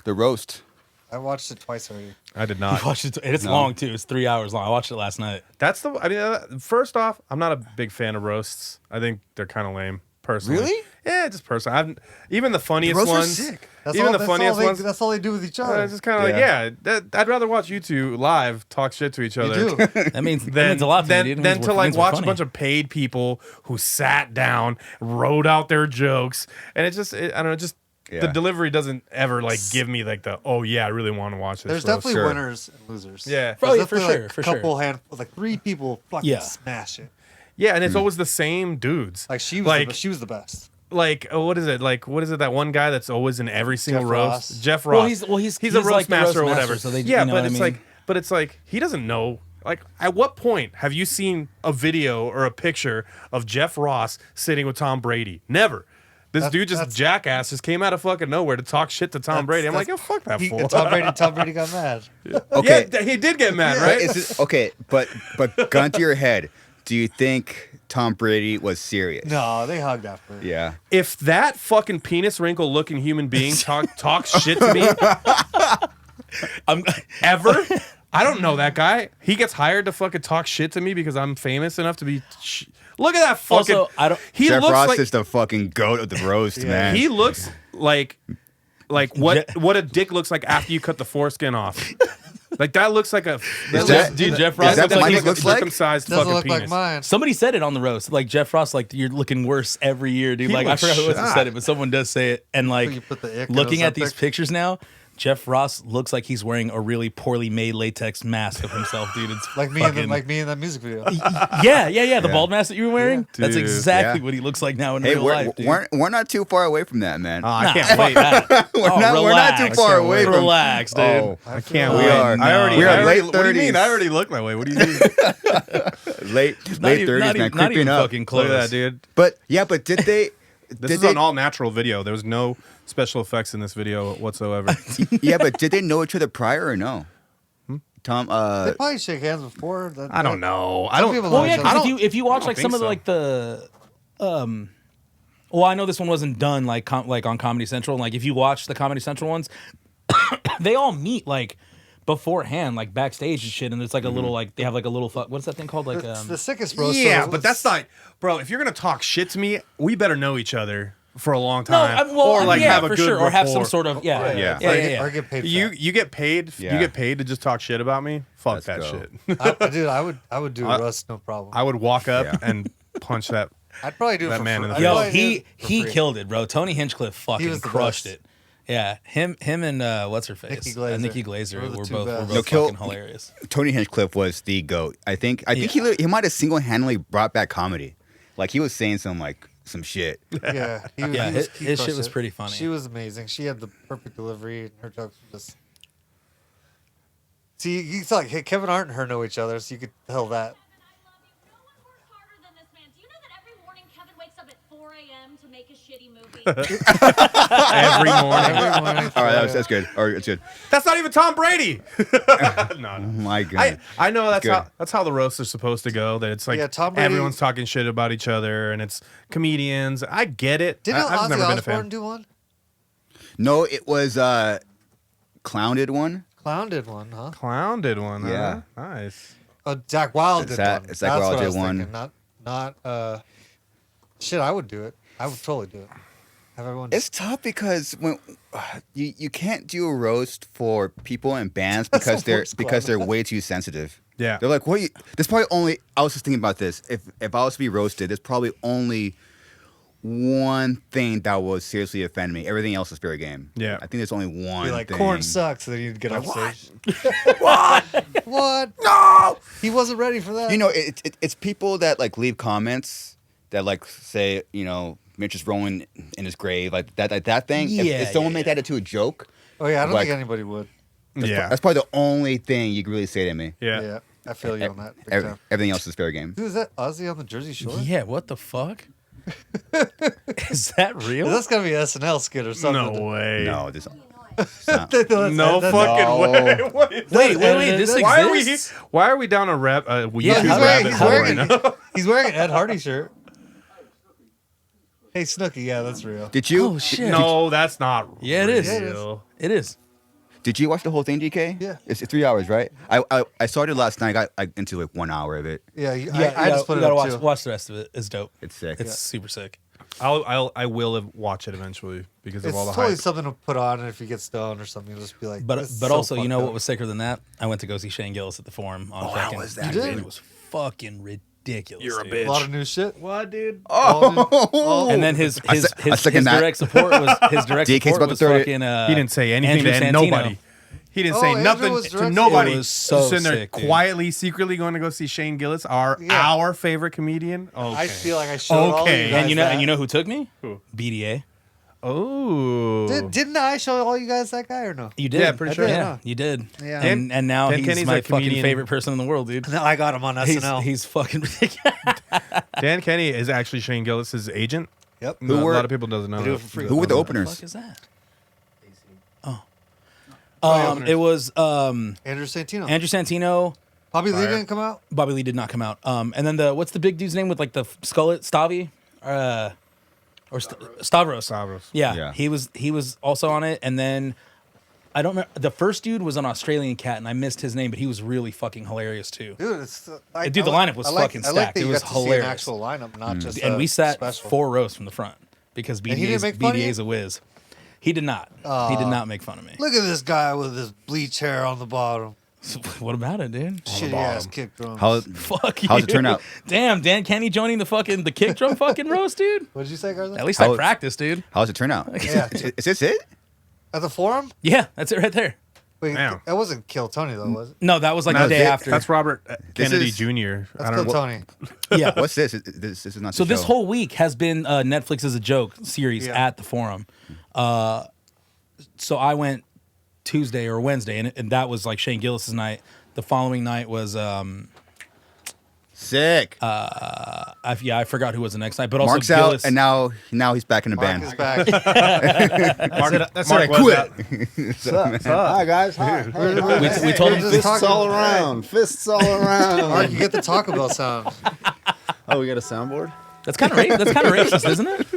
The roast. I watched it twice already. I did not. You watched it, and it's long too. It's 3 hours long. I watched it last night. First off, I'm not a big fan of roasts. I think they're kind of lame, personally. Really? Yeah, just personally. Even the funniest roasts are ones. sick. That's all they do with each other. It's just kind of I'd rather watch you two live talk shit to each other. You do. That means a lot to me, dude. Than to like watch a funny. bunch of paid people who sat down, wrote out their jokes, and I don't know, the delivery doesn't ever like give me like the I really want to watch this. There's roast. definitely winners and losers. Yeah. There's For definitely sure. a couple handfuls, like 3 people fucking smash it. Yeah, and it's always the same dudes. Like she was the best. Like what is it? That one guy that's always in every single Jeff roast? Ross. Jeff Ross. He's a roast like the master or roast whatever. master, so they, but it's like he doesn't know. Like, at what point have you seen a video or a picture of Jeff Ross sitting with Tom Brady? Never. This dude jackass just came out of fucking nowhere to talk shit to Tom Brady. I'm like, fuck that fool. Tom Brady got mad. Okay. Yeah, he did get mad, right? Okay, but gun to your head. Do you think Tom Brady was serious? No, they hugged after. Yeah. If that fucking penis wrinkle looking human being talks shit to me ever, I don't know that guy. He gets hired to fucking talk shit to me because I'm famous enough to be. Look at that fucking. Also, I don't. Jeff looks Ross like, is the fucking goat of the roast, man. He looks like what a dick looks like after you cut the foreskin off. Like that looks like a. Jeff Ross that looks like looks like? circumcised Doesn't fucking look penis. like mine. Somebody said it on the roast. Like Jeff Ross, like you're looking worse every year, dude. He Like I looks forgot who else shot. said it, but someone does say it. And like You put the ick in looking those at these epic- pictures now, Jeff Ross looks like he's wearing a really poorly made latex mask of himself, dude. It's Like me, fucking, like me in that music video. The bald mask that you were wearing. Yeah. That's Dude, exactly what he looks like now in Hey, real life, dude. we're not too far away from that, man. I can't wait. we're not too far away from. Relax, dude. Oh, I can't we wait. are. I We are late What do you mean? 30s. I already look that way. What do you mean? late 30s, man, not even creeping up. fucking Look close. at that, dude. But did they? This is an all natural video. There was no special effects in this video whatsoever. Yeah, but did they know each other prior or no? Tom, They probably shake hands before. I don't know. I Some don't. people Well, know yeah, each because other. if you watch I like don't some of think the well, I know this one wasn't done like on Comedy Central. And like if you watch the Comedy Central ones, they all meet like beforehand, like backstage and shit. And there's like a little like they have like a little what's that thing called? Like It's the sickest roast. Yeah, but that's not, bro. If you're gonna talk shit to me, we better know each other for a long time, or have a for good sure, or have some rapport. sort of Yeah. Or get paid. You get paid. Yeah. You get paid to just talk shit about me. Fuck Let's that go. shit. Dude, I would do a roast, no problem. I would walk up Yeah. and punch that. I'd probably do it that for man free. in the I'd face. Yo, probably do he it for he free. killed it, bro. Tony Hinchcliffe fucking was the crushed best. it. Yeah, him and what's her face? Nikki Glaser. Nikki Glaser Those are the were two both best. No, kill- fucking hilarious. Tony Hinchcliffe was the goat. I think he might have single-handedly brought back comedy. Like he was saying some shit. Yeah, he His shit crushed was it. pretty funny. She was amazing. She had the perfect delivery, and her jokes were just. See, you saw like hey, Kevin Hart and her know each other, so you could tell that. To make a shitty movie. Every morning. Every morning. All right, that's good. All right, that's good. That's not even Tom Brady. No. Oh my god. I know Good. that's how the roasts are supposed to go. That it's like Yeah, Tom Brady- everyone's talking shit about each other, and it's comedians. I get it. Didn't I've Ozzy never been a Osbourne fan. do one? No, it was Clown did one. Clown did one, huh? Clown did one. Yeah. Huh? Nice. Oh, Zach Wilde It's did Zach- one. Zach That's Wilde what I did was one. thinking. Not. Shit, I would do it. I would totally do it. Have everyone. It's tough because when you can't do a roast for people in bands because they're way too sensitive. Yeah. They're like, what? There's probably only. I was just thinking about this. If I was to be roasted, there's probably only one thing that will seriously offend me. Everything else is fair game. Yeah. I think there's only one. be like, thing. corn sucks, and then you'd get off Like, stage. What? No. He wasn't ready for that. You know, it's people that like leave comments that like say, Mitch is rolling in his grave, like that thing. If someone made that into a joke, Oh yeah, I don't like- think anybody would. that's probably the only thing you can really say to me. Yeah. Yeah, I feel you on that. Big time. Everything else is fair game. Dude, is that Ozzy on the Jersey Shore? Yeah, what the fuck? Is that real? That's gotta be an SNL skit or something. No way. No, this. it's not. No fucking way. What is wait, this exists? Why are we down a YouTube he's rabbit hole right wearing, now? he's wearing an Ed Hardy shirt. Hey Snooki, yeah, that's real. Did you? Oh shit! No, that's not Yeah, it is. real. It is. Did you watch the whole thing, DK? Yeah. It's 3 hours, right? I started last night. I got into like 1 hour of it. Yeah, I just put you it gotta up too. watch the rest of it. It's dope. It's sick. It's super sick. I will watch it eventually because of It's all the totally hype. something to put on, and if you get stoned or something, you'll just be like. But "This is but so also, you know fucked what up." was sicker than that? I went to go see Shane Gillis at the Forum on how fucking. was that, You did? And it was fucking ridiculous. You're a dude. bitch. A lot of new shit. What, dude? Oh, And then his I second that. direct support was his direct DK's support about to was throw it. fucking. He didn't say anything Andrew to Santino. nobody. He didn't say Andrew nothing was to directing. nobody. It was so Just sitting there sick, dude. quietly, secretly going to go see Shane Gillis, our favorite comedian. Okay. I feel like I showed all you Okay. guys And you that. know who took me? Who? BDA. Oh. Didn't I show all you guys that guy or no? You did. Yeah, pretty sure. Yeah, Yeah. you did. Yeah. And now Dan he's Kenny's my a fucking comedian. favorite person in the world, dude. No, I got him on SNL. He's fucking ridiculous. Dan Kenny is actually Shane Gillis' agent. Yep. A were- lot of people doesn't know They do that. it for free. Who were the What the openers? fuck is that? Oh. It was Andrew Santino. Andrew Santino. Bobby Lee Fire. didn't come out. Bobby Lee did not come out. And then what's the big dude's name with like the skull? Stavi? Stavros. Stavros. Yeah, he was also on it. And then I don't remember. The first dude was an Australian cat, and I missed his name, but he was really fucking hilarious too. Dude, it's Dude, the lineup was fucking I like stacked. that It you was got to see hilarious. an actual lineup, not just. And we sat special. 4 rows from the front because And he didn't make fun of you? BDA's a whiz. He did not. He did not make fun of me. Look at this guy with his bleach hair on the bottom. What about it, dude? Shitty ass kick drum. How Fuck you. How's it turn out? Damn, Dan Kenny joining the kick drum fucking roast, dude. What did you say, Garza? At least How- I practiced, dude. how's it turn out? Yeah. Is this it? At the forum? Yeah, that's it right there. Wait, Damn. that wasn't Kill Tony though, was it? No, that was like No, the day they- after. That's Robert Kennedy is- Jr. That's I Kill don't know. Tony. yeah. What's this? This is not. So the this show. whole week has been Netflix as a joke series Yeah. at the Forum. So I went Tuesday or Wednesday, and that was like Shane Gillis's night. The following night was sick. I forgot who was the next night, but also Mark's Gillis. out, and now he's back in the Mark band. is back. That's Mark was quit. that. Hi guys. Hi. we told him Just Fists talking- all around. Fists all around. Mark, you get the Taco Bell sound. Oh, we got a soundboard. that's kind of racist, isn't it?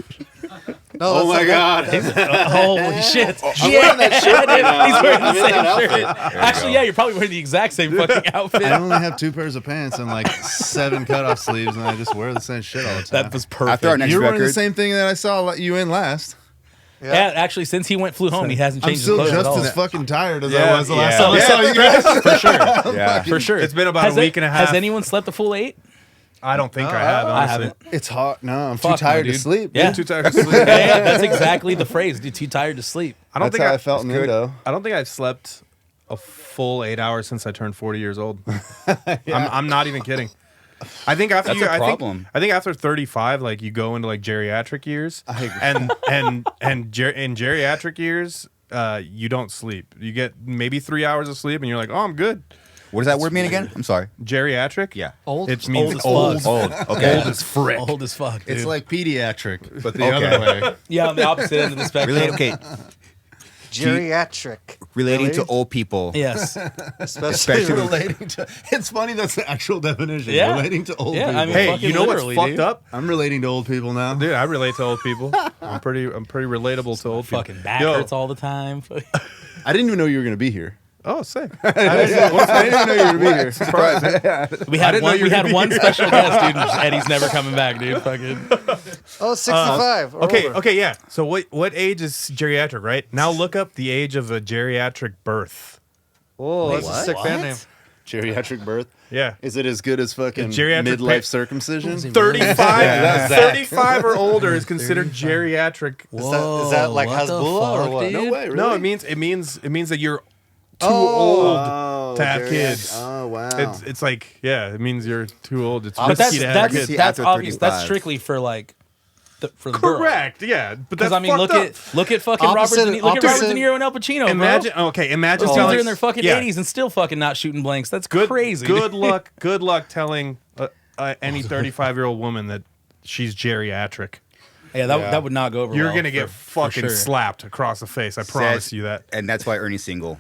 No, Oh my god. Holy shit! I'm wearing that shirt right now. He's wearing the I'm in same that shirt. outfit. Actually, yeah, you're probably wearing the exact same fucking outfit. I only have 2 pairs of pants and like 7 cutoff sleeves, and I just wear the same shit all the time. That was perfect. After our next You're wearing the record, same thing that I saw you in last. Yeah, actually, since he flew home, he hasn't I'm changed his still clothes at just all. as fucking tired as Yeah, I was the last yeah. time I saw you guys. For sure, yeah. for sure. It's been about Has a week and a half. Has anyone slept the full 8? I don't think I have. I Honestly. haven't. It's hot. No, I'm Fuck too no, tired to dude. sleep. Yeah. Too tired to sleep. Yeah, that's exactly the phrase. Dude, too tired to sleep. I don't That's think how I felt in Indo. I don't think I've slept a full 8 hours since I turned 40 years old. I'm not even kidding. I think after That's you, a I problem. think after 35, like you go into like geriatric years, and in geriatric years, you don't sleep. You get maybe 3 hours of sleep, and you're like, oh, I'm good. What does that word mean again? I'm sorry. Geriatric, Yeah. Old? it means Old as old. fuck. Okay. Old as frick. Old as fuck. Dude. It's like pediatric, but the Okay. other way. yeah, on the opposite end of the spectrum. Okay. Geriatric. Relating to Really? old people. Yes. Especially with- Relating to. It's funny that's the actual definition. Yeah. Relating to old Yeah, people. I mean, Hey, fucking you know what's literally, fucked dude. up? I'm relating to old people now. Dude, I relate to old people. I'm pretty relatable to old people. Fucking back Yo, hurts all the time. I didn't even know you were going to be here. Oh, sick. I didn't even know you were going to be here. we had didn't know one. you We were had gonna one be special guest, dude. And Eddie's never coming back, dude. Fucking. Oh, 65. or Okay, older. okay, yeah. So what age is geriatric, right? Now look up the age of a geriatric birth. Whoa, that's a what? sick band What? name. Geriatric birth. Yeah. Is it as good as fucking Geriatric midlife pa- circumcision? 35, that's 35 or older is considered geriatric. Is that like what the Hasbulla or fuck, what? dude? No way, really? No, it means that you're too old to have geriatric. kids. Oh, wow. It's like, yeah, it means you're too old. It's But risky that's to have that's kids. See, that's after obvious. That's 35. strictly for like for the girl. Correct, yeah. But Because that's I mean, look fucked up. at fucking Opposite- Robert De opposite- Niro and Al Pacino. Imagine, bro. okay, imagine Those dudes telling are in their fucking yeah, 80s and still fucking not shooting blanks. That's Good, crazy. Good luck telling any 35-year-old woman that she's geriatric. Yeah, that would not go over. You're well gonna get for fucking sure. slapped across the face. I promise Says- you that. And that's why Ernie's single.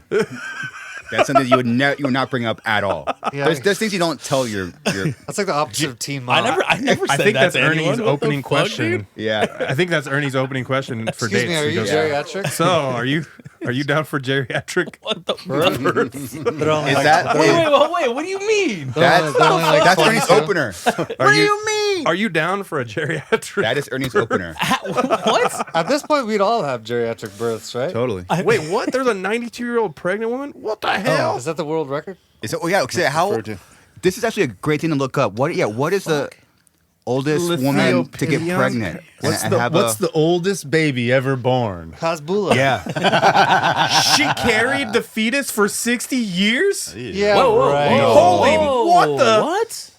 That's something you would not bring up at all. Yeah. There's things you don't tell your. That's like the opposite of Teen Mom. I never I said think that that's to Ernie's anyone. What the opening fuck, question. dude? Yeah. I think that's Ernie's opening question for Excuse dates. me, are He you goes, geriatric? So, are you down for geriatric? What the births? They're only Is like- that? Wait, what do you mean? That's they're only like that's Ernie's 22. opener. What do you mean? Are you down for a geriatric? That is Ernie's opener. What? At this point, we'd all have geriatric births, right? Totally. Wait, what? There's a 92-year-old pregnant woman? What the hell? Is that the world record? Is it? Oh yeah. Okay, how? Referred to. This is actually a great thing to look up. What? Yeah. What is the oldest woman to get Lithuanian? pregnant What's and the have What's a? the oldest baby ever born? Hasbula. Yeah. She carried the fetus for 60 years? Yeah. Whoa, right. No. Holy, what the? What?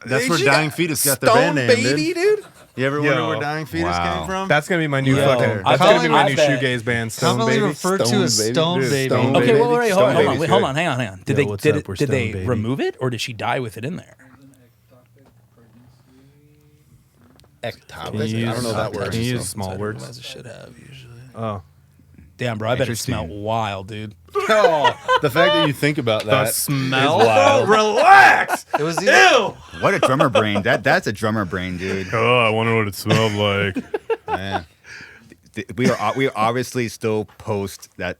That's where She dying got fetus got their Stone band name, baby, dude. dude? You ever wonder Yo. where dying fetus Wow. came from? That's gonna be my new Yo, fucking. I That's gonna bet- be my I new bet- shoegaze band, Stone Commonly Baby. referred to Stone as baby. Stone Dude, Baby. Stone Okay, baby. wait, Stone hold on, baby's wait, hold good. on, hang on. Did Yo, what's up, we're did Stone they Baby. remove it or did she die with it in there? Can you I don't know that use- word. Can you use small words? As it should have usually. Oh. Damn, bro, I bet it Interesting. smelled wild, dude. The fact that you think about The that smell? is wild. Relax! It was either, Ew! What a drummer brain. That's a drummer brain, dude. Oh, I wonder what it smelled like. Man. We are obviously still post that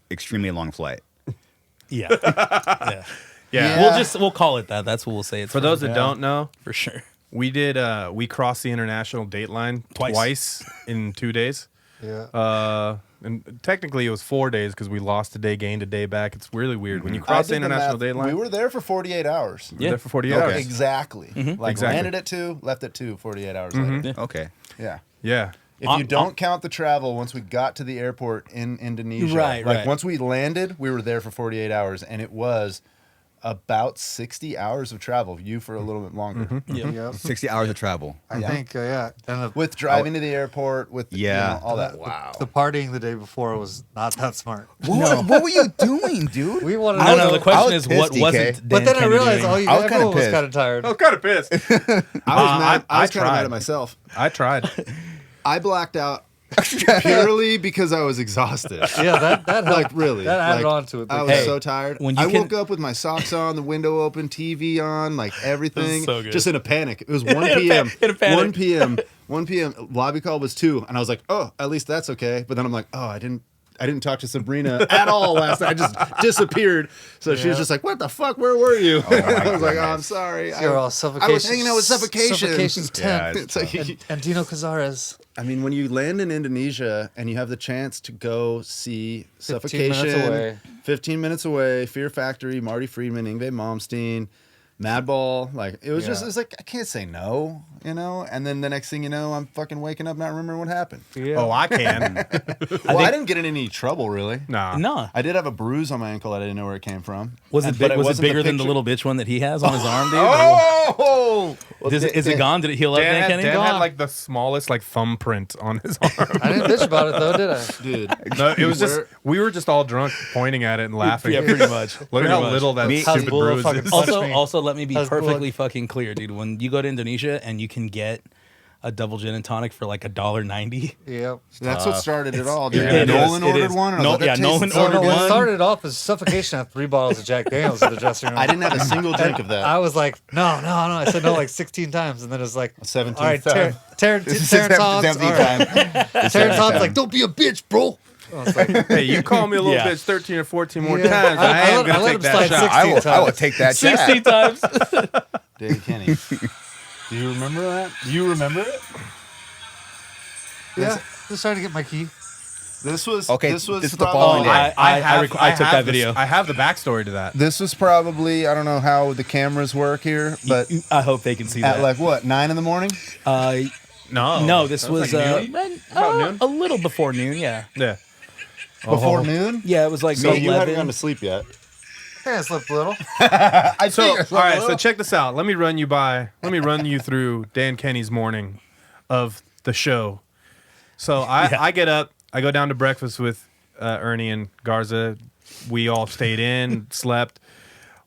extremely long flight. Yeah. Yeah. Yeah. We'll call it that. That's what we'll say. It's For those that don't know, for sure. we crossed the international date line twice in 2 days. yeah. And technically it was 4 days because we lost a day, gained a day back. It's really weird. When you I cross the did international math. date line, We were there for 48 hours. we were there for 48 Okay. hours. Exactly. Like Exactly. landed at 2, left at 2, 48 hours later. Okay. Yeah. Yeah. If you don't count the travel, once we got to the airport in Indonesia, Right, like right. once we landed, we were there for 48 hours, and it was about 60 hours of travel. You for a little bit longer. Yeah. Yep. 60 hours of travel. I think, yeah. And the, With driving to the airport, with Yeah. all that. Wow. the partying the day before was not that smart. What were you doing, dude? We wanted I don't to know. go- The question was is, pissed, what DK. wasn't But Dan then I Kenny realized doing? all I was kinda everyone was pissed. kind of tired. I was kind of pissed. I was mad. I was kind of tried. mad at myself. I tried. I blacked out purely because I was exhausted. Yeah, that helped. Like really, That added like, on to it. I was Hey, so tired. when you I can- woke up with my socks on, the window open, TV on, like everything, so good. just in a panic. It was 1 p.m. in a panic. 1 p.m. 1 p.m. Lobby call was 2, and I was like, oh, at least that's okay. But then I'm like, oh, I didn't talk to Sabrina at all last night. I just disappeared. So she was just like, what the fuck? Where were you? I was like, oh, I'm sorry. You're all I suffocation. was hanging out with Suffocation. Suffocation's Yeah, 10. It's like, And Dino Cazares. I mean, when you land in Indonesia and you have the chance to go see 15 Suffocation, minutes away. 15 minutes away, Fear Factory, Marty Friedman, Yngwie Malmsteen, Madball, like it was Yeah. it's like I can't say no, you know. And then the next thing you know, I'm fucking waking up not remembering what happened. Yeah. Oh, I can. Well, I didn't get in any trouble really. Nah. No. I did have a bruise on my ankle that I didn't know where it came from. Was it And- but big, was it wasn't the bigger than the picture- little bitch one that he has on his arm, dude? Oh, well, Is it gone? Did it heal up, Dan, Dan had, Kenny? Dan had like the smallest like thumbprint on his arm. I didn't bitch about it, though, did I? dude? No, it was just Where- we were just all drunk, pointing at it and laughing. Yeah, pretty much. Look Pretty at how much. little that Me- stupid Hasbulla bruise fucking is. punch Also, me. also, let me be That's perfectly blood. fucking clear, dude. When you go to Indonesia and you can get a double gin and tonic for like $1.90. Yep. That's what started it all, It dude. is, Nolan it ordered is. one. And I No- was like, yeah, that Nolan tastes so ordered No, good. it one. started off as suffocation at 3 bottles of Jack Daniels in the dressing room. I didn't have a single drink of that. I was like, no. I said no like 16 times, and then it's like, 17th all right, time. Terrence Hobbs. All right. Terrence Hobbs like, don't be a bitch, bro. I was like, Hey, you call me a little Yeah. bitch 13 or 14 more Yeah. times. I am I gonna let take him that slide shot. 16 I will take that shot. 60 times. Dave Kenny. Do you remember that? Do you remember it? yeah, just trying to get my key. This was Okay, This was this was the probably- following day. I took have that this- video. I have the backstory to that. This was probably, I don't know how the cameras work here, but I hope they can see at that. like what, 9 in the morning? No, this That was like noon? About noon? a little before noon. Yeah, Yeah. Before noon? yeah, it was like So you hadn't 11. gone to sleep yet. Hey, I slept a little. So, all right, so check this out. Let me run you through Dan Kenny's morning of the show. So I get up, I go down to breakfast with Ernie and Garza. We all stayed in, slept.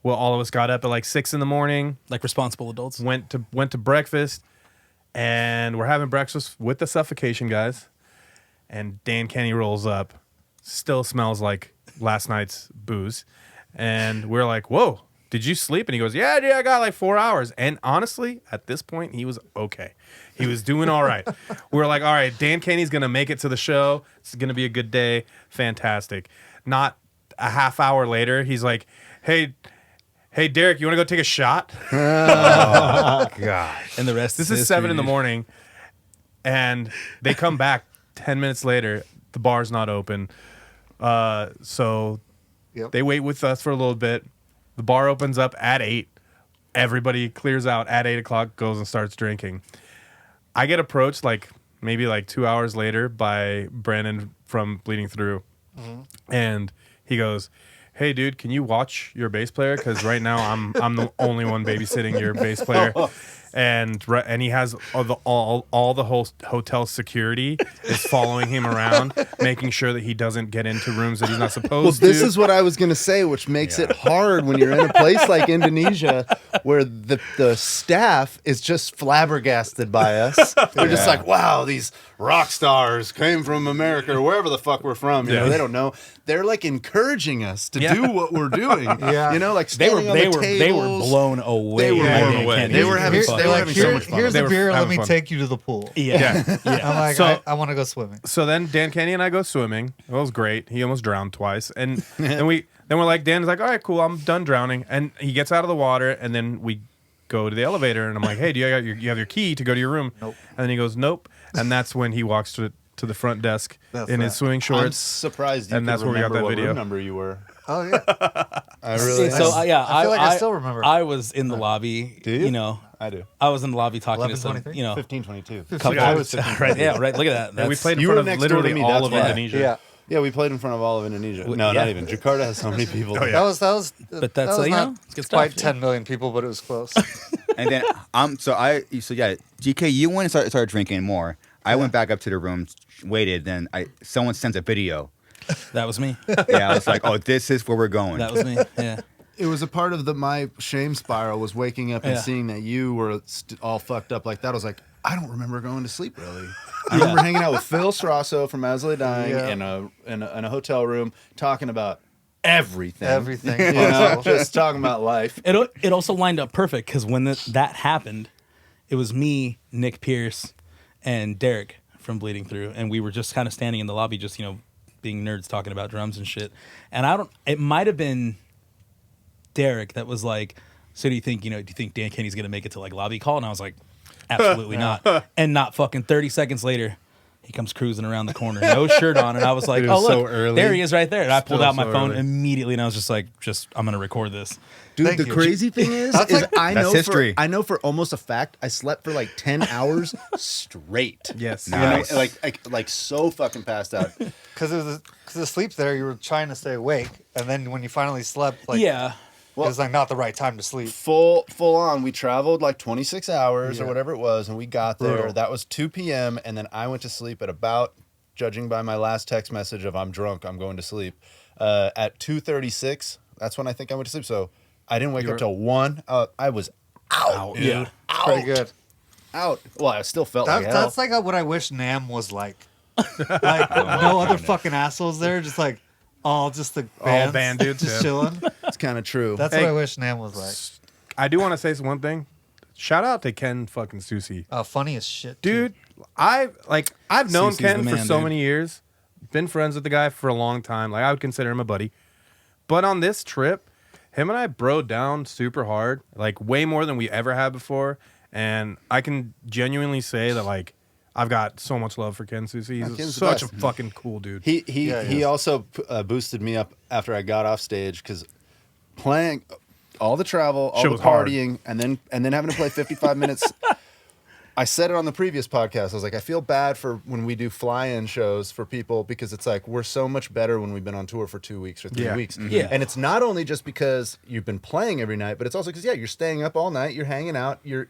Well, all of us got up at like 6 in the morning, like responsible adults. went to breakfast, and we're having breakfast with the Suffocation guys. And Dan Kenny rolls up, still smells like last night's booze, and we're like, "Whoa, did you sleep?" And he goes, "Yeah, dude, I got like 4 hours." And honestly, at this point, he was okay. He was doing all right. We were like, "All right, Dan Kenny's gonna make it to the show. It's gonna be a good day. Fantastic." Not a half hour later, he's like, "Hey, Derek, you want to go take a shot?" God. And the rest. This is 7 a.m, and they come back 10 minutes later. The bar's not open, so Yep. they wait with us for a little bit. The bar opens up at 8. Everybody clears out at 8 o'clock, goes and starts drinking. I get approached maybe 2 hours later by Brandon from Bleeding Through, and he goes, "Hey, dude, can you watch your bass player? Because right now I'm the only one babysitting your bass player." And he has all the whole hotel security is following him around, making sure that he doesn't get into rooms that he's not supposed to. This is what I was going to say, which makes it hard when you're in a place like Indonesia where the staff is just flabbergasted by us. They're just like, wow, these rock stars came from America or wherever the fuck we're from. You know, they don't know. They're like encouraging us to do what we're doing. You know, like They were standing on the they were tables. blown away. They were by blown Dan away. Kenny. They were having They're like, so much fun. Here's They a were beer. Let having me fun. take you to the pool. Yeah. I'm like, So- I want to go swimming. So then Dan Kenny and I go swimming. It was great. He almost drowned twice, and then we're like, Dan's like, "All right, cool, I'm done drowning." And he gets out of the water, and then we go to the elevator, and I'm like, "Hey, do you have your key to go to your room?" Nope. And then he goes, "Nope." And that's when he walks to the front desk That's in his right. swimming I'm shorts. surprised you And could that's where we got remember that what video. room number you were. Oh yeah. I really So I feel like I still remember. I was in the lobby. Do you? You know, I do. I was in the lobby talking to some. 11:23? You know, 1522. couple. I was 15. Right. Yeah. Right. Look at that. And we That's- played in You front were of next door to literally me, all that's of why. Indonesia. Yeah. Yeah, we played in front of all of Indonesia. No, yeah. not even. Jakarta has so many people. Oh, yeah. That was. But that's, that was you not know, it's good quite stuff. 10 million people, but it was close. And then GK, you went and started drinking more. I went back up to the room, waited, then someone sent a video. That was me. Yeah, I was like, oh, this is where we're going. That was me. Yeah. It was a part of my shame spiral was waking up and Yeah. seeing that you were all fucked up like that. I was like, I don't remember going to sleep really. I remember hanging out with Phil Strasso from Asley Dying Yeah. in a hotel room talking about everything. Everything. You know, possible. just talking about life. It also lined up perfect because when that happened, it was me, Nick Pierce, and Derek from Bleeding Through, and we were just kind of standing in the lobby, just being nerds talking about drums and shit. And it might have been Derek that was like, "So do you think Dan Kenny's gonna make it to like lobby call?" And I was like, "Absolutely not." And not fucking 30 seconds later, he comes cruising around the corner, no shirt on, and I was like, It was "Oh look, so early. there he is right there." And I pulled Still out my so phone early. immediately, and I was just like, I'm gonna record this. Dude, Thank the you. crazy thing is That's like- I That's know history. I know for almost a fact I slept for like 10 hours straight. Yes. You know, Nice. like so fucking passed out. Because the sleep there, you were trying to stay awake, and then when you finally slept, Yeah. it was like not the right time to sleep. Full on. We traveled like 26 hours or Yeah. whatever it was, and we got there. Brutal. That was 2 p.m. And then I went to sleep at about, judging by my last text message of I'm drunk, I'm going to sleep, at 2:36. That's when I think I went to sleep. So I didn't wake up till 1. I was out. Dude. Yeah. Out. Pretty good. Out. Well, I still felt like hell. That's like what I wish Nam was like. Like no other fucking assholes there, just like just the bands, band dudes, just yeah. chilling. It's kind of true. That's Hey. what I wish Nam was like. I do want to say one thing. Shout out to Ken fucking Susi. Funny as shit, too. Dude, I've known Susi's Ken the for man, so dude. many years. Been friends with the guy for a long time. Like I would consider him a buddy. But on this trip, him and I broed down super hard, like way more than we ever had before. And I can genuinely say that like I've got so much love for Ken Susi. He's Ken's the such a best. fucking cool dude. He Yeah, he he is. also boosted me up after I got off stage because playing all the travel, all Shit the was hard. partying, and then having to play 55 minutes. I said it on the previous podcast. I was like, I feel bad for when we do fly-in shows for people because it's like we're so much better when we've been on tour for 2 weeks or 3 Yeah. weeks. Yeah. And it's not only just because you've been playing every night, but it's also because you're staying up all night, you're hanging out, your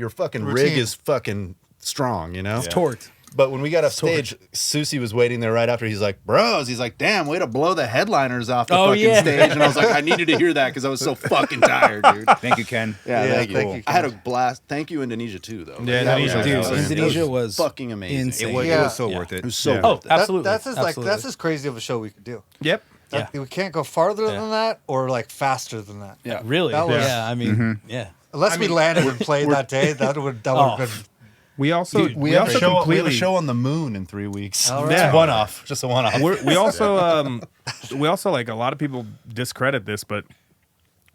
fucking rig Routine. is fucking strong, you know. Torqued. But when we got off stage, Susi was waiting there right after. He's like, bros, he's like, damn, way to blow the headliners off the Oh, fucking yeah. stage. And I was like, I needed to hear that because I was so fucking tired, dude. Thank you, Ken. Yeah, Yeah, thank you. thank you, I had a Ken. blast. Thank you, Indonesia, too, though. Yeah, That Indonesia was- was that awesome. Indonesia was fucking amazing. insane. It was Yeah. so Yeah. worth It it. was so Yeah. worth it. Absolutely. That's as Absolutely. that's as crazy of a show we could do. Yep. We can't go farther than that or like faster than that. Yeah. Really? That was- yeah. I mean, yeah. Unless we landed and played that day, that would have been. We also We have a completely show on the moon in 3 weeks. All right. It's Yeah. a one-off, just a one-off. we also like a lot of people discredit this, but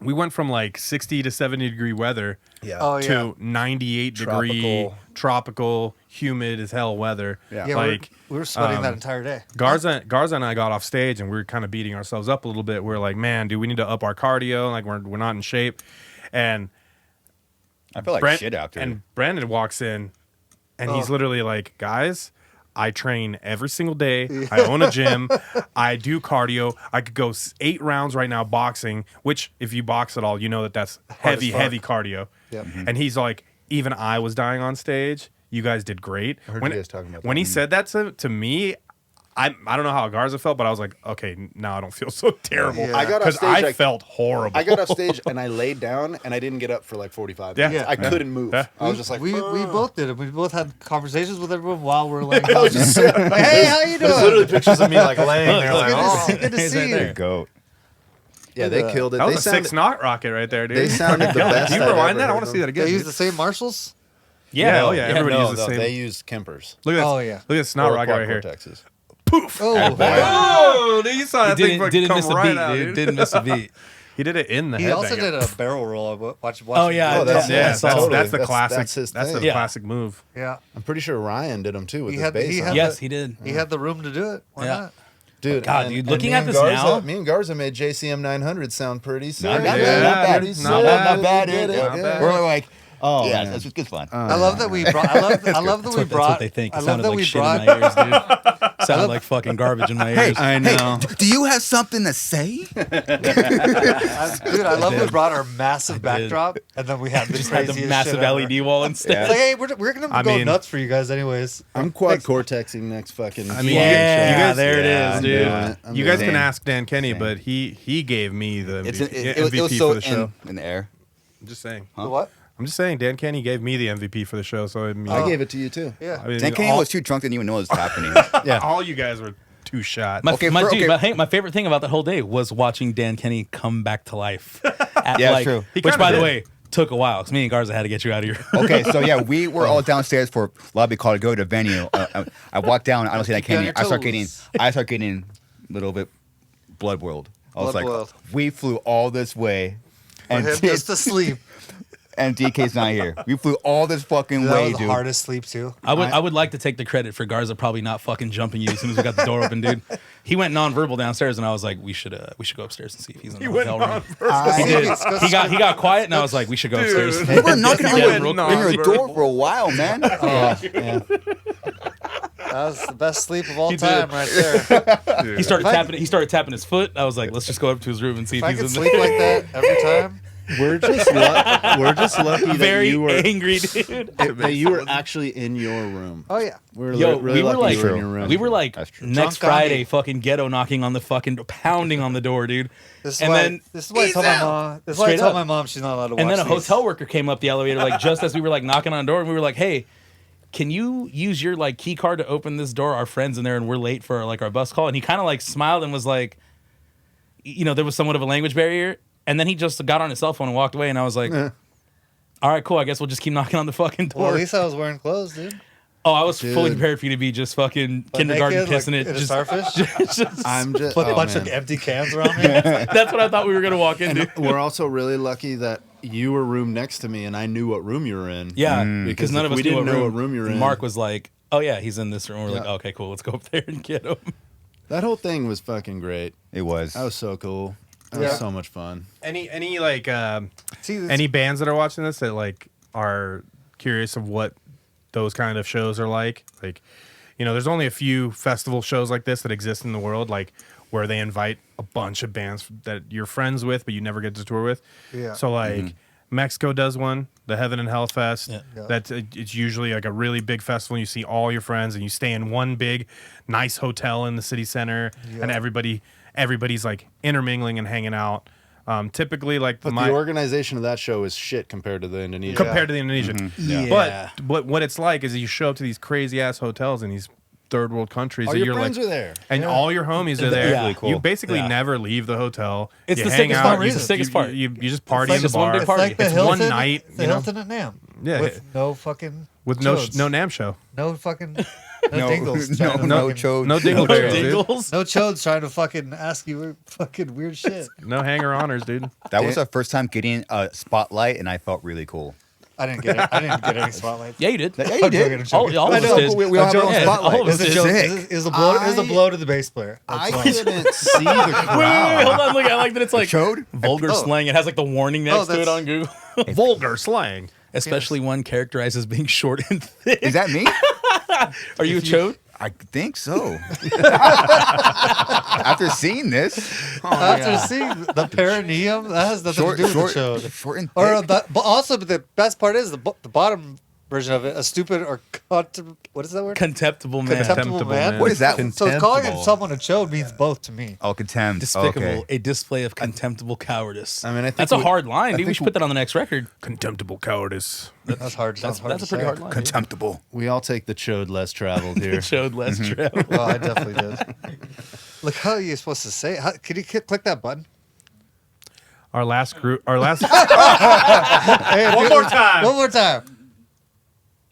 we went from like 60 to 70 degree weather Oh yeah. to 98 degree tropical, humid as hell weather. Yeah. Yeah, like we were sweating that entire day. Garza and I got off stage and we were kind of beating ourselves up a little bit. We are like, man, dude, we need to up our cardio. Like we're not in shape. And I feel like shit after. And Brandon walks in and he's literally like, guys, I train every single day. I own a gym. I do cardio. I could go 8 rounds right now boxing, which if you box at all, you know that's heavy cardio. Yep. And he's like, even I was dying on stage. You guys did great. I heard you guys talking about when that. he said that to me, I don't know how Garza felt, but I was like, okay, now I don't feel so terrible. Yeah. I got off Because stage. I felt horrible. I got off stage and I laid down and I didn't get up for like 45 Yeah. minutes. I couldn't move. Yeah. I was just like, we "Ugh." both did it. We both had conversations with everyone while we're laying I down. was just sitting- Like, hey, how you There's doing? literally pictures of me like laying there, like, Good to oh. see, good to He's see right you. there. Goat. Yeah, they killed it. that They was a 6 knot rocket right there, dude. They sounded the best. Can you I've rewind ever that? I heard want to see that again. They use dude. the same marshals? Yeah, oh yeah. Everybody No, uses the same. they used Kempers. Look at that. Oh, yeah. Look at this snot Or rocket right here. Cortexes. Oh, Oh, dude, you saw that thing Didn't come miss a right beat, out, dude. Didn't miss a beat. He did it in the he head. also did a barrel roll. I watched. Oh, yeah. Oh, that's, Yeah, Yeah, I saw totally. that's the classic. That's his That's thing. the Yeah. classic move. Yeah. I'm pretty sure Ryan did them too with He his had- bass. he on. had- Yes, he did. He had the room to do it. Why Yeah. not? Dude, God, and- dude, and looking me at and this Garza, now- me and Garza made JCM 900 sound pretty sick. Not bad. Yeah, Not bad. dude, Not bad. Not bad, Get dude. it, Not get bad. it. We're like, Oh, yeah, man. that's good fun. I love that we brought. I love that we That's what brought. they think. It I love sounded that like we shit brought. in my ears, dude. Sounded like fucking garbage in my ears. I know. Do you have something to say? Dude, I love we brought our massive backdrop, and then we had the Just had the craziest massive shit ever. LED wall instead. It's like, hey, we're gonna I go mean- nuts for you guys, anyways. I'm quad cortexing next fucking. I mean, Yeah, you guys, there it is, I'm dude. doing it. I'm You guys doing can it. ask Dan Kenny, Same. but he gave me the It's MVP, it was MVP so for the show. in the air. I'm just saying. The what? I'm just saying. Dan Kenny gave me the MVP for the show, so I mean, I gave it to you too. Yeah. I mean, Dan Kenny all, was too drunk, didn't even know what was happening. Yeah. all you guys were too shot. My, Okay, my, for- dude, okay. my favorite thing about that whole day was watching Dan Kenny come back to life. Yeah, it's true. He Which, kinda by the did. way, took a while because me and Garza had to get you out of here. Okay, so yeah, we were all downstairs for lobby call to go to the venue. I walked down. I don't see that Keep you on Kenny. your I start getting a little bit blood boiled. I was Blood like, boiled. we flew all this way, And and him just asleep. and DK's not here. We flew all this fucking That way, was the dude. hardest sleep too. I would like to take the credit for Garza probably not fucking jumping you as soon as we got the door open, dude. He went nonverbal downstairs, and I was like, we should go upstairs and see if he's in the hotel room. He did. He got quiet, and I was like, we should go upstairs. We were knocking on He your, went your nonverbal. door for a while, man. That was the best sleep of all He time, did. right there. He started tapping. He started tapping his foot. I was like, let's just go up to his room and see If if I he's could in sleep there. like that every time, We're just lucky that Very you were angry, dude. that you were actually in your room. oh yeah. We're Yo, really we were lucky like, you were in your room. we were like That's true. next Drunk on Friday, me. fucking ghetto knocking on the fucking pounding on the door, dude. This is And why. then This is why I tell my mom. This is why I Straight tell up. my mom she's not allowed to watch. And then a these. hotel worker came up the elevator, like just as we were like knocking on the door, and we were like, "Hey, can you use your like key card to open this door? Our friend's in there, and we're late for like our bus call." And he kind of like smiled and was like, you know, there was somewhat of a language barrier, and then he just got on his cell phone and walked away. And I was like, "All right, cool. I guess we'll just keep knocking on the fucking door." Well, at least I was wearing clothes, dude. Oh, I was fully Dude. prepared for you to be just fucking But kindergarten naked, pissing like, it. in a Just, starfish. just- I'm just Put a oh, bunch man. of empty cans around me. that's what I thought we were gonna walk into. And we're also really lucky that you were room next to me and I knew what room you were in. Yeah, Because because none if of us we knew didn't know what room you were in. Mark was like, "Oh yeah, he's in this room." We're like, Yeah. "Okay, cool. Let's go up there and get him." That whole thing was fucking great. It was. That was so cool. That Yeah. was so much fun. Any like See, this, any bands that are watching this that like are curious of what those kind of shows are like, you know, there's only a few festival shows like this that exist in the world, like where they invite a bunch of bands that you're friends with but you never get to tour with. Yeah. So like Mexico does one, the Heaven and Hell Fest. Yeah. Yeah. That's it's usually like a really big festival. You see all your friends and you stay in one big nice hotel in the city center, and everybody's like intermingling and hanging out. Typically, like But the organization of that show is shit compared to the Indonesia. compared to the Indonesian. Yeah. But what it's like is you show up to these crazy ass hotels and these third world countries. All that your you're friends like, are there. and all your homies are there. Yeah. Really cool. You basically Yeah. never leave the hotel. It's you the hang sickest out. part. You It's the just- sickest part. You just party in the just one bar. big It's party. like the It's Hilton, one night. the You know, Hilton at Nam. Yeah. With no fucking with no chodes. no Nam show. no fucking no, No, dingles. no, trying to no fucking- chodes. No dingleberries, dude. Dingles. No chodes trying to fucking ask you fucking weird shit. No hanger honors, dude. That was our first time getting a spotlight, and I felt really cool. I didn't get it. I didn't get any spotlights. Yeah, you did. Yeah, you I'm did. joking, I'm joking. All I of us know, did. but We all have our own Yeah, spotlight. all of us It was a did. joke. Sick. It was a blow. It was a blow to the bass player. I That's all. couldn't see the Wait, crowd. hold on. Look, I like that it's like Chode? vulgar Oh. slang. It has like the warning next to it that's- on Google. Vulgar slang. Especially one characterized as being short and thin. Is that me? Are you a chode? I think so. After seeing this, After seeing the perineum, that has nothing to do with the show. short and Or thick. but also the best part is the bottom version of it, a stupid or what is that word? Contemptible man. Contemptible man. What is that? So calling Contemptible. someone a chode means both to me. Oh, contempt. Despicable. Okay. A display of contemptible cowardice. I mean, I think that's a we- hard line, I dude. We think should put that on the next record. Contemptible cowardice. That's hard. That's hard a to pretty say. hard line. Contemptible. We all take the chode less traveled here. Showed less travel. Well, I definitely did. Look, how are you supposed to say it? How, can you click that button? Our last group. Our last. Hey, One more time. One more time.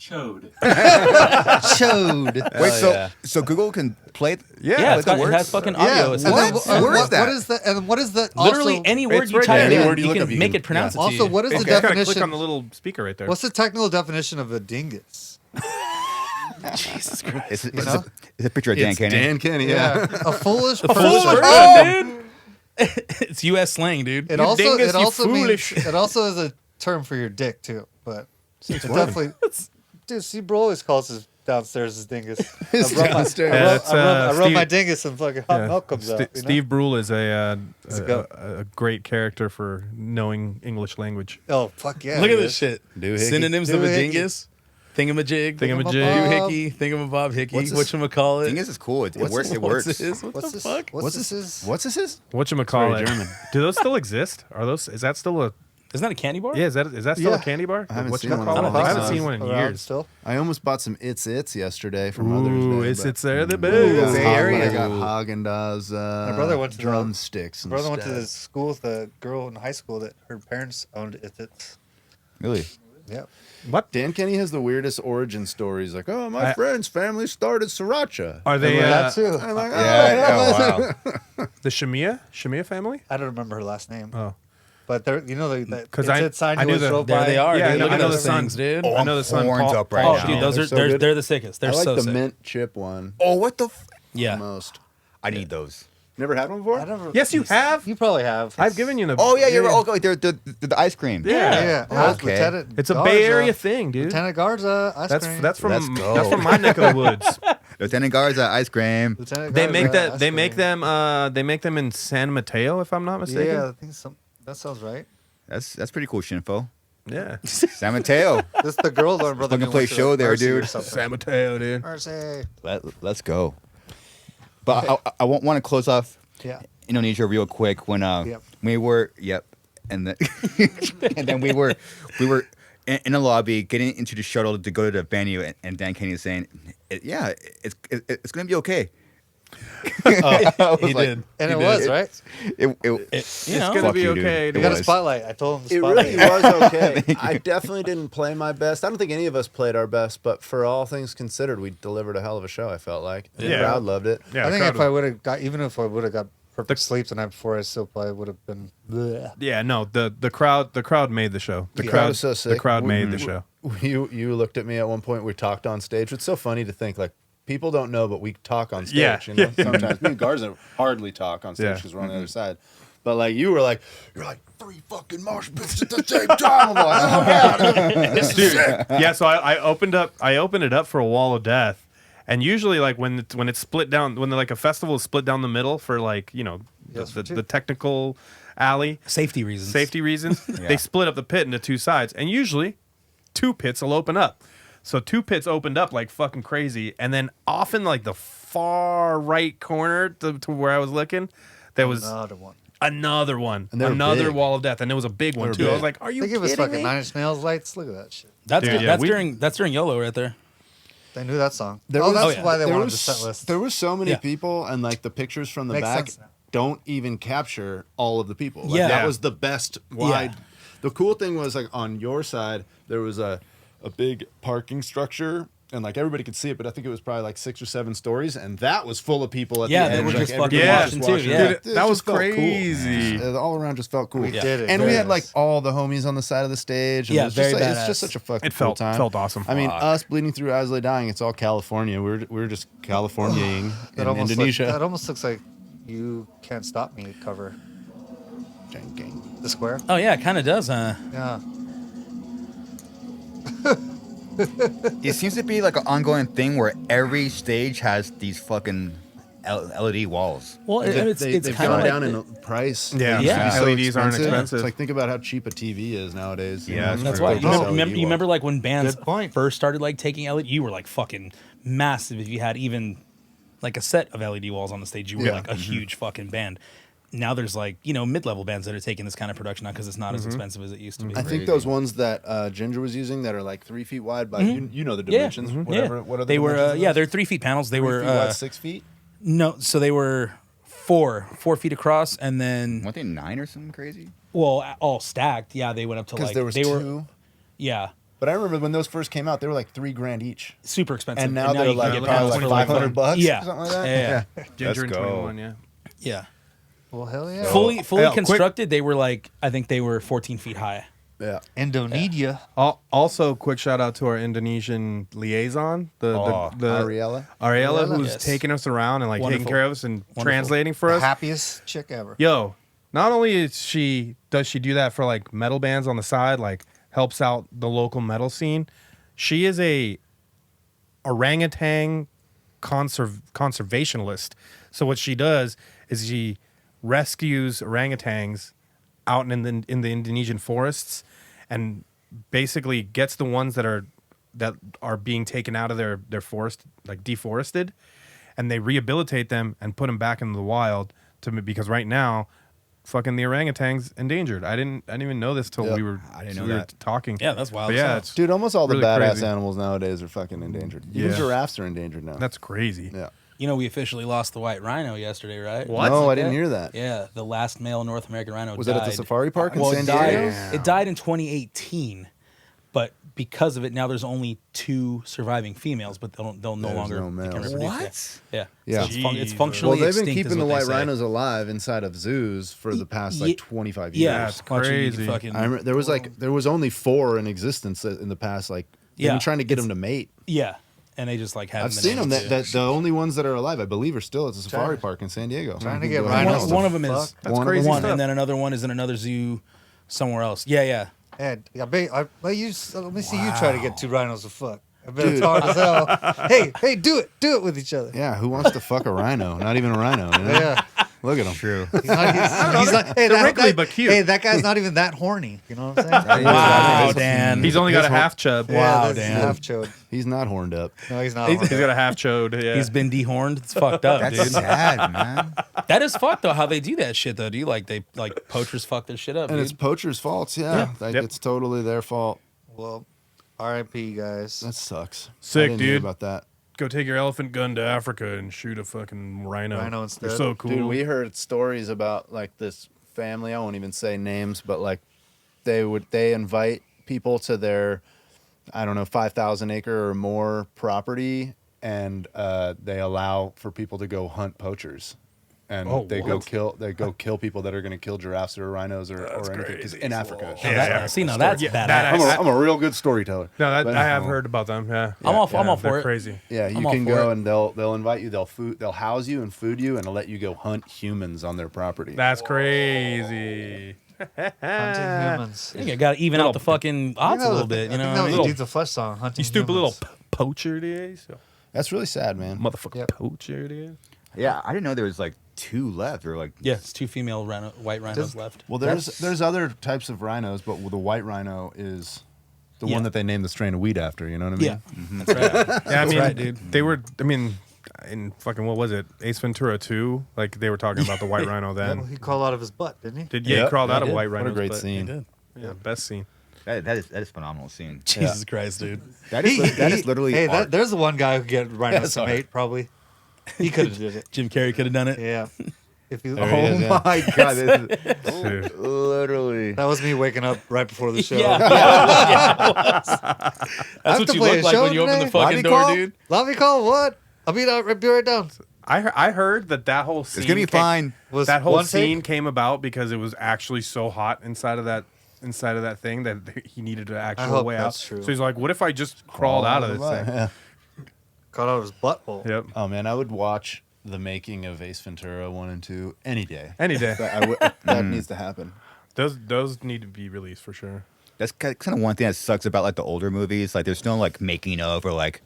Chode. Chode. Wait, yeah. so Google can play? Yeah, play it's got, the it words? has fucking Yeah. audio. And assistance. then, Where is what that? is the? And what is the? Literally also, any word It's you right type there. in, Any word you you look can up, you make can- it pronounce it to Also, you. what is the You gotta click definition? on the little speaker right there. What's the technical definition of a dingus? Jesus Christ. It's a picture of Dan It's Kenny. Dan Kenny, yeah. A foolish A person. foolish person, Oh! dude. It's U.S. slang, dude. It You also dingus, it you also means foolish. it also is a term for your dick too, but it definitely. Dude, see, bro always calls his downstairs his dingus. His downstairs. Yeah, it's, I rub Steve- my dingus and fucking hot Yeah. milk comes out. You know? Steve Brule is a great character for knowing English language. Oh fuck yeah! Look he at this is. shit. Doohickey. Synonyms of a Doohickey. dingus. Thingamajig. Thingamajig. Doohickey. Thingamabob hickey. What's this? Whatchamacallit. Dingus is cool. It What's works. this- It works. What's this? What What's the this? fuck? What's this? What's this is? Whatchamacallit? Very German. Do those still exist? Are those? Is that still a? Isn't that a candy bar? Yeah, is that still Yeah. a candy bar? I haven't seen Whatchamacallit? one in a while. I haven't seen one in Around years. Still, I almost bought some It's yesterday for Mother's Ooh, Day. it's but- it's there the I Bay best. Area. I got Haagen-Dazs My brother went to the- drumsticks. my brother went to instead. the school with the girl in high school that her parents owned it. Really? Yeah. What? Dan Kenny has the weirdest origin stories. Like, oh, my I- friend's family started siracha. Are they That too. I'm like, Yeah. Oh, wow. the Shamia family? I don't remember her last name. Oh. But they're, you know, the 'Cause it's sign I you knew always the- drove There by. they are, Yeah, dude. I Look at know those the things, sun. dude. Oh, I know I'm the sun. horns up right Oh, now. dude, those They're are so they're, good. they're the sickest. They're I like so the sick. mint chip one Oh, what the? Yeah. most. I need those. Never had one before? I never, Yes, you have. You probably have. I've given you the. Oh yeah, you're right. Okay, they're the ice cream. Yeah. Yeah. Oh, It's okay. Lieutenant It's a Garza. Bay Area thing, dude. Lieutenant Garza ice cream. That's Let's from go. my neck of the woods. Lieutenant Garza ice cream. Lieutenant They Garza make that. ice They make cream. them. They make them in San Mateo, if I'm not mistaken. Yeah, I think that sounds right. That's pretty cool, Shinfo. Yeah. San Mateo. This the girls are brother. Fucking play show there, dude. San Mateo, dude. Mercy. Let's go. But I want to close off Yeah. Indonesia real quick when Yep. we were and then and then we were in the lobby getting into the shuttle to go to the venue and Dan Kenny is saying it's gonna be okay. I was He like, did. And He it did. was, right? You know, gonna fuck be you, dude. okay, It You got a was. spotlight. I told him the It spotlight. really was okay. I definitely didn't play my best. I don't think any of us played our best, but for all things considered, we delivered a hell of a show, I felt like. The Yeah. crowd loved it. Yeah, I think crowd if I would have got, even if I would have got perfect sleep the night before, I still probably would have been. Bleh. Yeah, no, the crowd made the show. The Yeah. crowd That was so sick. The crowd made the Mhm. show. You looked at me at one point. We talked on stage. It's so funny to think like people don't know, but we talk on stage. Yeah. You know? Sometimes me and Garza hardly talk on stage Yeah. because we're on the other side. But like you're like 3 fucking mosh pits at the same time. I'm like, oh yeah, this is sick. Yeah, so I opened it up for a wall of death, and usually like when it's split down, when like a festival is split down the middle for like the technical alley safety reasons. they split up the pit into two sides, and usually 2 pits will open up. So 2 pits opened up like fucking crazy, and then off in like the far right corner to where I was looking, there was another one, And they were another big. wall of death, and it was a big one were too. I big. was like, "Are you They give us kidding fucking me?" 9 Inch Nails lights. Look at that shit. That's Dude, good. yeah, That's during YOLO right there. They knew that song. There Oh, was- that's why they there wanted was, the set list. There was so many Yeah. people, and like the pictures from the Makes back sense now. don't even capture all of the people. Like, Yeah. that was the best wide. Yeah. The cool thing was like on your side there was a big parking structure. And like everybody could see it, but I think it was probably like 6 or 7 stories, and that was full of people at Yeah, the they end. were Like, just everybody fucking was watching too, yeah. Dude, That it was just felt cool. crazy. It all around just felt cool. We did it. And we Very had like nice. all the homies on the side of the stage. And Yeah, it was just, very like, it's badass. just such a fucking It cool felt time. felt awesome. I mean, us bleeding through as they dying, it's all California. We're just Californiaing in Indonesia. That almost looks like You Can't Stop Me cover. Gang, gang. The square. Oh yeah, it kind of does, huh? Yeah. It seems to be like an ongoing thing where every stage has these fucking LED walls. Well, it's They've kind gone of down like in price. Yeah. They used to be Yeah. so LEDs aren't expensive. It's like think about how cheap a TV is nowadays. Yeah, it's that's for why. just You remember, LED you remember walls. like when bands Good point. first started like taking LED, you were like fucking massive. If you had even like a set of LED walls on the stage, you were Yeah. like a huge fucking band. Now there's like, you know, mid-level bands that are taking this kind of production now because it's not as expensive as it used to be. I think those ones that Ginger was using that are like 3 feet wide by you know the dimensions. Whatever. Yeah. What are the they were dimensions of yeah, those? they're 3 feet panels. They 3 were feet wide, 6 feet. no, so they were 4 feet across, and then Weren't they 9 or something crazy? well, all stacked. Yeah, they went up to Because like there was they 2. were yeah, But I remember when those first came out, they were like $3,000 each. super expensive. And now they're you can like get probably them like for $500 Yeah. or something like that. Yeah. Ginger Let's and go. 21, yeah. yeah. Well, hell yeah. Fully Yeah, quick- constructed, they were like I think they were 14 feet high. Yeah. Indonesia. Also, quick shout out to our Indonesian liaison, the Ariella. Ariella, who's Yes. taking us around and like Wonderful. taking care of us and Wonderful. translating for The us. happiest chick ever. Yo, not only does she do that for like metal bands on the side, like helps out the local metal scene, she is a orangutan conservationist. So what she does is she rescues orangutans out in the Indonesian forests and basically gets the ones that are being taken out of their forest, like deforested, and they rehabilitate them and put them back into the wild because right now fucking the orangutan's endangered. I didn't even know this till Yep. we were I didn't know we were that. talking. Yeah, that's wild But as yeah, hell. it's, Dude, almost all the Really badass crazy. animals nowadays are fucking endangered. Even Yeah. giraffes are endangered now. that's crazy. yeah. You know, we officially lost the white rhino yesterday, right? What? No, I didn't hear that. Yeah, the last male North American rhino Was died. it at the safari park in Well, San it died, Diego? it died in 2018, but because of it, now there's only 2 surviving females, but they'll no There's longer no they can males. reproduce. Yeah, Yeah. So it's Jeez. functionally Well, they've been extinct, is keeping the what white they say. rhinos alive inside of zoos for the past like 25 years. Yeah, That's watch it, you can crazy. fucking- I remember there was only 4 in existence in the past. Like they've Yeah, been trying to get them to mate. yeah, and they just like haven't I've been seen able them. to. That the only ones that are alive, I believe, are still at the safari Trying- park in San Diego. trying to You get can go ahead and rhinos ask to them. one of them is Fuck. That's crazy one, stuff. and then another one is in another zoo somewhere else. Yeah. And I bet let me see you try to get 2 rhinos to fuck. I bet it's hard as hell. Hey, do it with each other. Yeah, who wants to fuck a rhino? Not even a rhino. You know? Yeah. Look at him. True. He's not, hey, They're wrinkly but cute. Hey, that guy's not even that horny. You know what I'm saying? Wow, Dan. He's only got a This one- half chub. Wow, that's Dan. half chode. He's not horned up. No, he's not. He's horny. got a half chode. Yeah. He's been dehorned. It's fucked up, That's dude. sad, man. That is fucked though. How they do that shit though? Do you they poachers fuck their shit up? And Dude. it's poachers' faults. Yeah, like Yep. it's totally their fault. Well, R.I.P. guys. That sucks. Sick, I didn't hear dude. about that. Go take your elephant gun to Africa and shoot a fucking rhino. Rhino instead. They're so cool. Dude, we heard stories about like this family. I won't even say names, but like they invite people to their, I don't know, 5,000 acre or more property, and they allow for people to go hunt poachers. And Oh, they what? go kill people that are going to kill giraffes or rhinos or anything 'cause crazy. in Africa. Yeah, That- yeah. see, now that's Yeah, badass. that- I'm a real good storyteller. No, But- I have heard about them. Yeah, I'm all Yeah, for they're it. Crazy. Yeah, you I'm all can for go it. and they'll invite you. They'll house you and food you and they'll let you go hunt humans on their property. That's crazy. Hunting humans. I think I got to even out the fucking odds a little bit. You know, I what think I that mean? was the Flesh song. Hunting You stupid little humans. poacher, dude. So, That's really sad, man. motherfucker Yep. poacher, dude. Yeah, I didn't know there was like 2 left, or like Yeah, it's 2 female white rhinos Does- left. Well, there's other types of rhinos, but the white rhino is the Yeah. one that they named the strain of weed after. You know what I mean? Yeah, that's right. Yeah, I mean, right, dude. they were. I mean, in fucking what was it? Ace Ventura 2? Like they were talking about the white rhino Well, then. he crawled out of his butt, didn't he? He Yep, crawled he out of did. white What rhinos. a great but- scene. They did. Yeah, best scene. That is phenomenal scene. Jesus Christ, dude. That is literally Hey, art. there's the one guy who could get Rhinos to sorry. mate, probably. He could have did it. Jim Carrey could have done it. Yeah. If you, There he is, yeah. my god, this is Dude. literally. that was me waking up right before the show. Yeah, That's have what to you play look a like show when you open the today? fucking Lobby door, call? dude. Lobby call, what? I'll be right down. I heard that whole scene. It's gonna be fine. Was That whole one scene take? came about because it was actually so hot inside of that thing that he needed an actual hope way that's out. true. So he's like, "What if I just crawled out of this thing?" Yeah. Got out of his butthole. Yep. Oh man, I would watch the making of Ace Ventura 1 and 2 any day. Any day. That needs to happen. Those need to be released for sure. That's kind of one thing that sucks about like the older movies. Like there's no like making of or like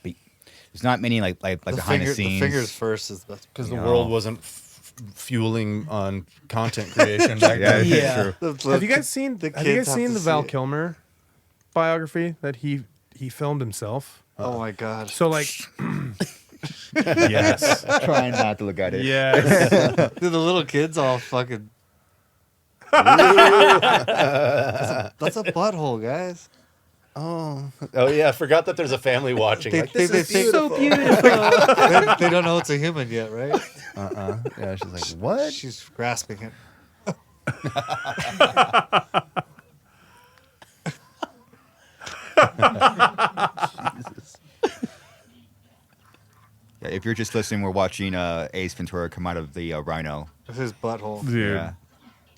there's not many like behind the scenes. The fingers first is the Because the No. world wasn't fueling on content creation back Yeah, then. Yeah. true. Have you guys seen the Have you kids guys have seen to the see Val it. Kilmer biography that he filmed himself? Oh my god. So like, yes, Trying not to look at it. yes. Dude, the little kids all fucking. That's a butthole, guys. Oh yeah, I forgot that there's a family watching. They, Like, they, this they, is they, beautiful. they don't know it's a human yet, right? Yeah, she's like, what? She's grasping it. Yeah, if you're just listening, we're watching Ace Ventura come out of the Rhino. With his butthole. Dude. Yeah.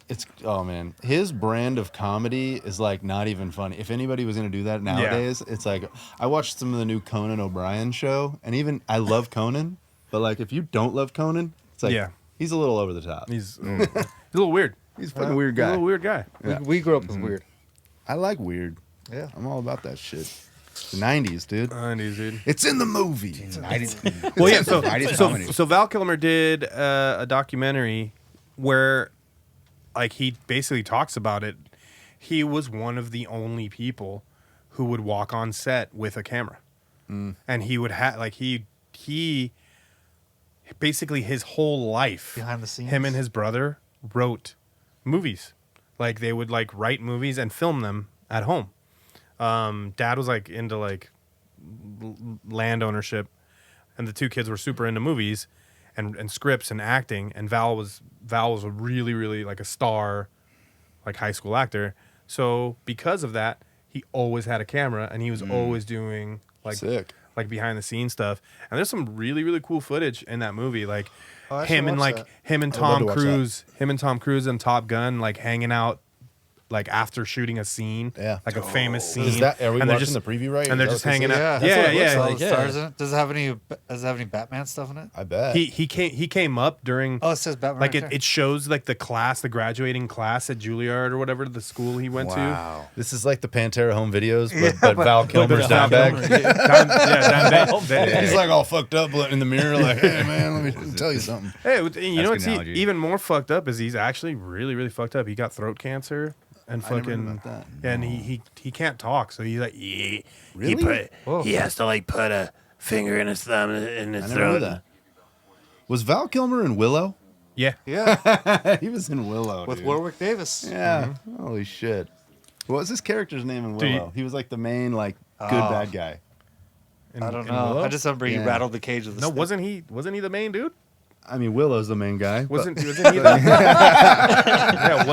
It's man, his brand of comedy is like not even funny. If anybody was gonna do that nowadays, it's like I watched some of the new Conan O'Brien show, and even I love Conan, but like if you don't love Conan, it's like Yeah. he's a little over the top. He's a little weird. He's a fucking weird He's a guy. little weird guy. Yeah. We grew up with weird. I like weird. Yeah. I'm all about that shit. The 90s, dude. 90s, dude. It's in the movie. Well, yeah. So, 90s comedy. so Val Kilmer did a documentary where, like, he basically talks about it. He was one of the only people who would walk on set with a camera, and he would have like he basically his whole life Behind the scenes. Him and his brother wrote movies. Like they would like write movies and film them at home. Dad was like into like land ownership, and the two kids were super into movies and scripts and acting. And Val was a really like a star, like high school actor. So because of that, he always had a camera, and he was always doing like Sick. like behind the scenes stuff. And there's some really cool footage in that movie, like Oh, I should him and watch like that. him and I would love to Tom watch Cruise and Top Gun, like hanging out like after shooting a scene, Yeah. like a famous scene. Is that, are we and they're watching just, the preview right? and they're Is just that what hanging this out. is? That's what it Yeah, looks yeah. like. yeah. Stars in it. Does it have any Batman stuff in it? I bet. He came up during Oh, it says Batman. like right there. it shows like the graduating class at Juilliard or whatever the school he went to. This is like the Pantera home videos, but Val Kilmer's Val Dimebag. He's like all fucked up in the mirror, like, hey man, let me tell you something. Hey, you know a what's good analogy. even more fucked up is he's actually really fucked up. He got throat cancer and I never fucking heard about that. and he can't talk, so he's like Really? he has to like put a finger in his thumb in his I never knew that. Was Val Kilmer in Willow? Yeah. Yeah, He was in Willow with dude. Warwick Davis. Yeah. Holy shit. What was his character's name in Dude, Willow? He was like the main like good bad guy. In- I don't in know. Willow? I just remember he Yeah. rattled the cage with the No, stick. wasn't he the main dude? I mean, Willow's the main guy. but- Wasn't he the, yeah,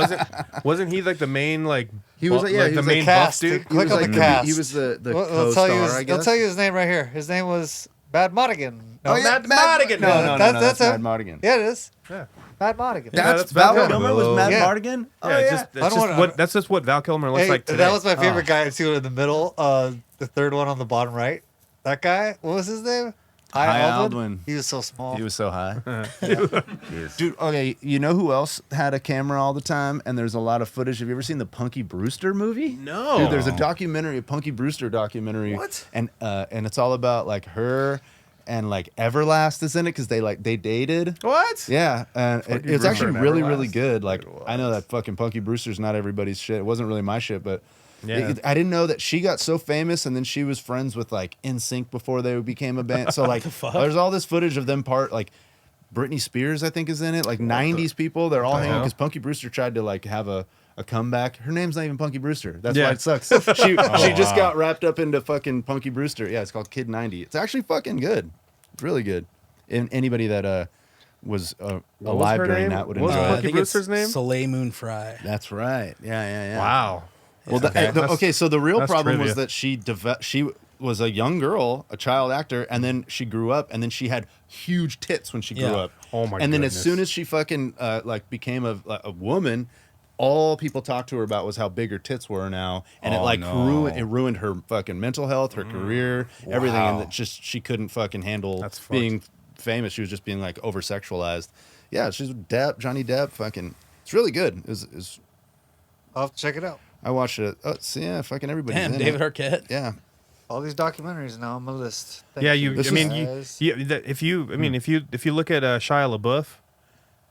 wasn't he like the main like He was, yeah, like he the was main like buff cast. dude? Click on the the, cast. he was the Well, co-star, I I'll guess. tell you his name right here. His name was Mad Modigan. No, Oh, yeah, Matt Madigan. No, Yeah, no, that's- no, that's Mad him. Madigan. Yeah, it is. Yeah. Mad Modigan. Yeah, That's that's Val Val Kilmer. Kilmer was Mad Yeah. Madigan? Oh, Yeah, yeah. just, I don't wanna- that's just what Val Kilmer looks Hey, like today. that was my favorite Oh. guy too in the middle. The third one on the bottom right. That guy. What was his name? High Aldwin. He was so small. He was so high. Dude, okay, you know who else had a camera all the time? And there's a lot of footage. Have you ever seen the Punky Brewster movie? No. Dude, there's a documentary, a Punky Brewster documentary. What? And it's all about like her and like Everlast is in it because they dated. What? Yeah, and it's Brewster actually and really, Everlast? really good. Like, It I know that fucking Punky Brewster's not everybody's shit. It wasn't really my shit, but Yeah. I didn't know that she got so famous, and then she was friends with like NSYNC before they became a band. So like, there's all this footage of them Britney Spears, I think, is in it. Like 90s people. They're all hanging hell? because Punky Brewster tried to like have a comeback. Her name's not even Punky Brewster. That's Yeah. why it sucks. She just got wrapped up into fucking Punky Brewster. Yeah, it's called Kid 90. It's actually fucking good. It's really good. And anybody that was alive her during name? that would What was enjoy her it. Punky Brewster's name? Soleil Moon Fry. That's right. Yeah. Wow. Well, Okay. so the real That's problem trivia. was that she was a young girl, a child actor, and then she grew up, and then she had huge tits when she grew Yeah. up. Oh my And then goodness. as soon as she fucking like became a woman, all people talked to her about was how big her tits were now, and it Oh, like no. ruined her fucking mental health, her career, everything, and that just she couldn't fucking handle That's fucked. being famous. She was just being like over sexualized. Yeah, she's Depp, Johnny Depp, fucking. It's really good. It's I'll have to check it out. I watched it. Oh, so yeah, fucking everybody's Damn, in David it. Arquette. Yeah. All these documentaries now on my list. Thank Yeah, This I mean, guys. if you look at Shia LaBeouf,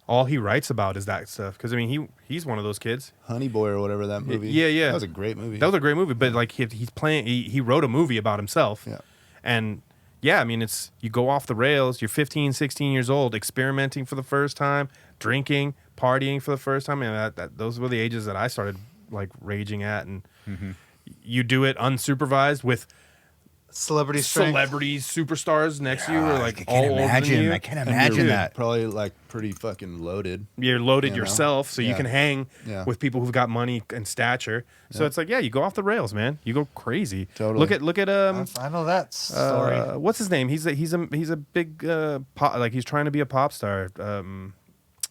all he writes about is that stuff. Because I mean, he's one of those kids. Honey Boy or whatever that movie. Yeah. That was a great movie. That was a great movie, but like he's playing, he wrote a movie about himself. Yeah. And yeah, I mean, it's you go off the rails. You're 15, 16 years old, experimenting for the first time, drinking, partying for the first time. And those were the ages that I started like raging at, and you do it unsupervised with Celebrity strength. celebrities, superstars next to you, or like I all can't older than imagine. you. I can't And imagine you're that. Probably like pretty fucking loaded. You're loaded You know? yourself, so you Yeah. can hang Yeah. with people who've got money and stature. So it's like, yeah, you go off the rails, man. You go crazy. Totally. Look at I know that story. what's his name? He's a big pop, like he's trying to be a pop star.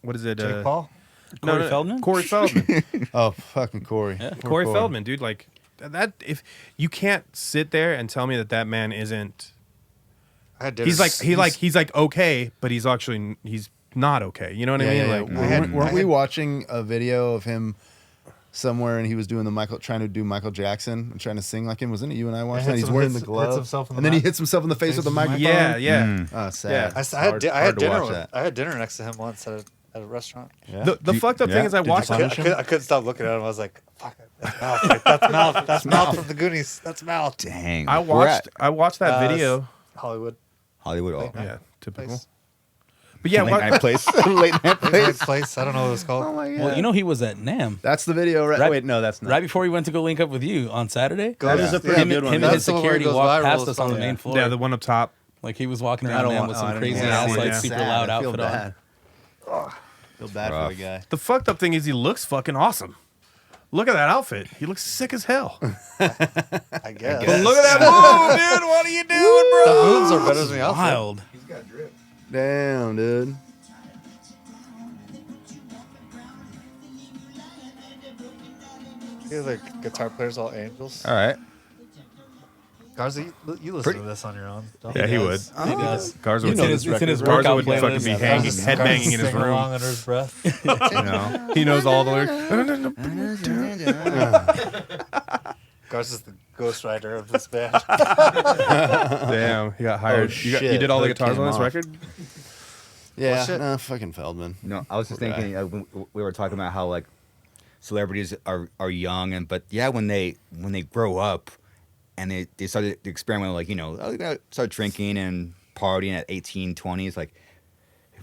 What is it? Jake Paul. Corey Feldman? Corey Feldman. Oh, fucking Corey. Yeah. Poor Corey Feldman, dude. Like that. If you can't sit there and tell me that man isn't. I had dinner. He's like okay, but he's not okay. You know what I mean? Yeah. Like, Weren't we watching a video of him somewhere and he was doing trying to do Michael Jackson and trying to sing like him? Wasn't it you and I watched that? hits He's him- wearing hits- the glove. hits himself in the and then he mouth. hits himself in the face with the microphone. yeah. Oh, sad. Yeah. I had to dinner. watch that. I had dinner next to him once at a restaurant. Yeah. The fucked up thing is I Did you watched punish it. him? I couldn't stop looking at him. I was like, "Fuck, that's mouth. Like, that's mouth. That's mouth from the Goonies. That's mouth." Dang. I We're at watched that video. Hollywood. Hollywood. Oh. Yeah, typical. Place. But yeah, Late what, night place. Late night Late place. night place. I don't know what it's called. Oh my god. Well, you know he was at NAM That's the video, right? Right- Wait, no, that's not. right before he went to go link up with you on Saturday. That is a pretty him, good one. him and That's his the one where security it goes walked viral, past us on the yeah. main floor. yeah, the one up top. Like he was walking I around don't NAM want with I some don't crazy wanna ass, see like it. super Sad. loud I feel outfit on. bad. Feel bad for Rough. the guy. The fucked up thing is he looks fucking awesome. Look at that outfit. He looks sick as hell. I guess. But look at that move, dude. What are you doing, bro? The moves are better than the outfit. Wild. Damn, dude. Yeah, the guitar players all angels. All right. Garza, you listen Pretty- to this on your own. Don't Yeah, you? he would. He does. Garza You would, know It's in his Garza workout would fucking playlist. be Yeah. hanging, Garza's headbanging in his singing room. along under his breath. You know, he knows all the lyrics. Garza's the ghostwriter of this band. Damn, he got hired. Oh, You shit. did all the Hood guitars came on this off. record. Yeah, shit. nah, fucking Feldman. No, I was just Poor guy. thinking we were talking about how like celebrities are young but yeah when they grow up and they started to experiment like they're gonna start drinking and partying at 18, 20. It's like,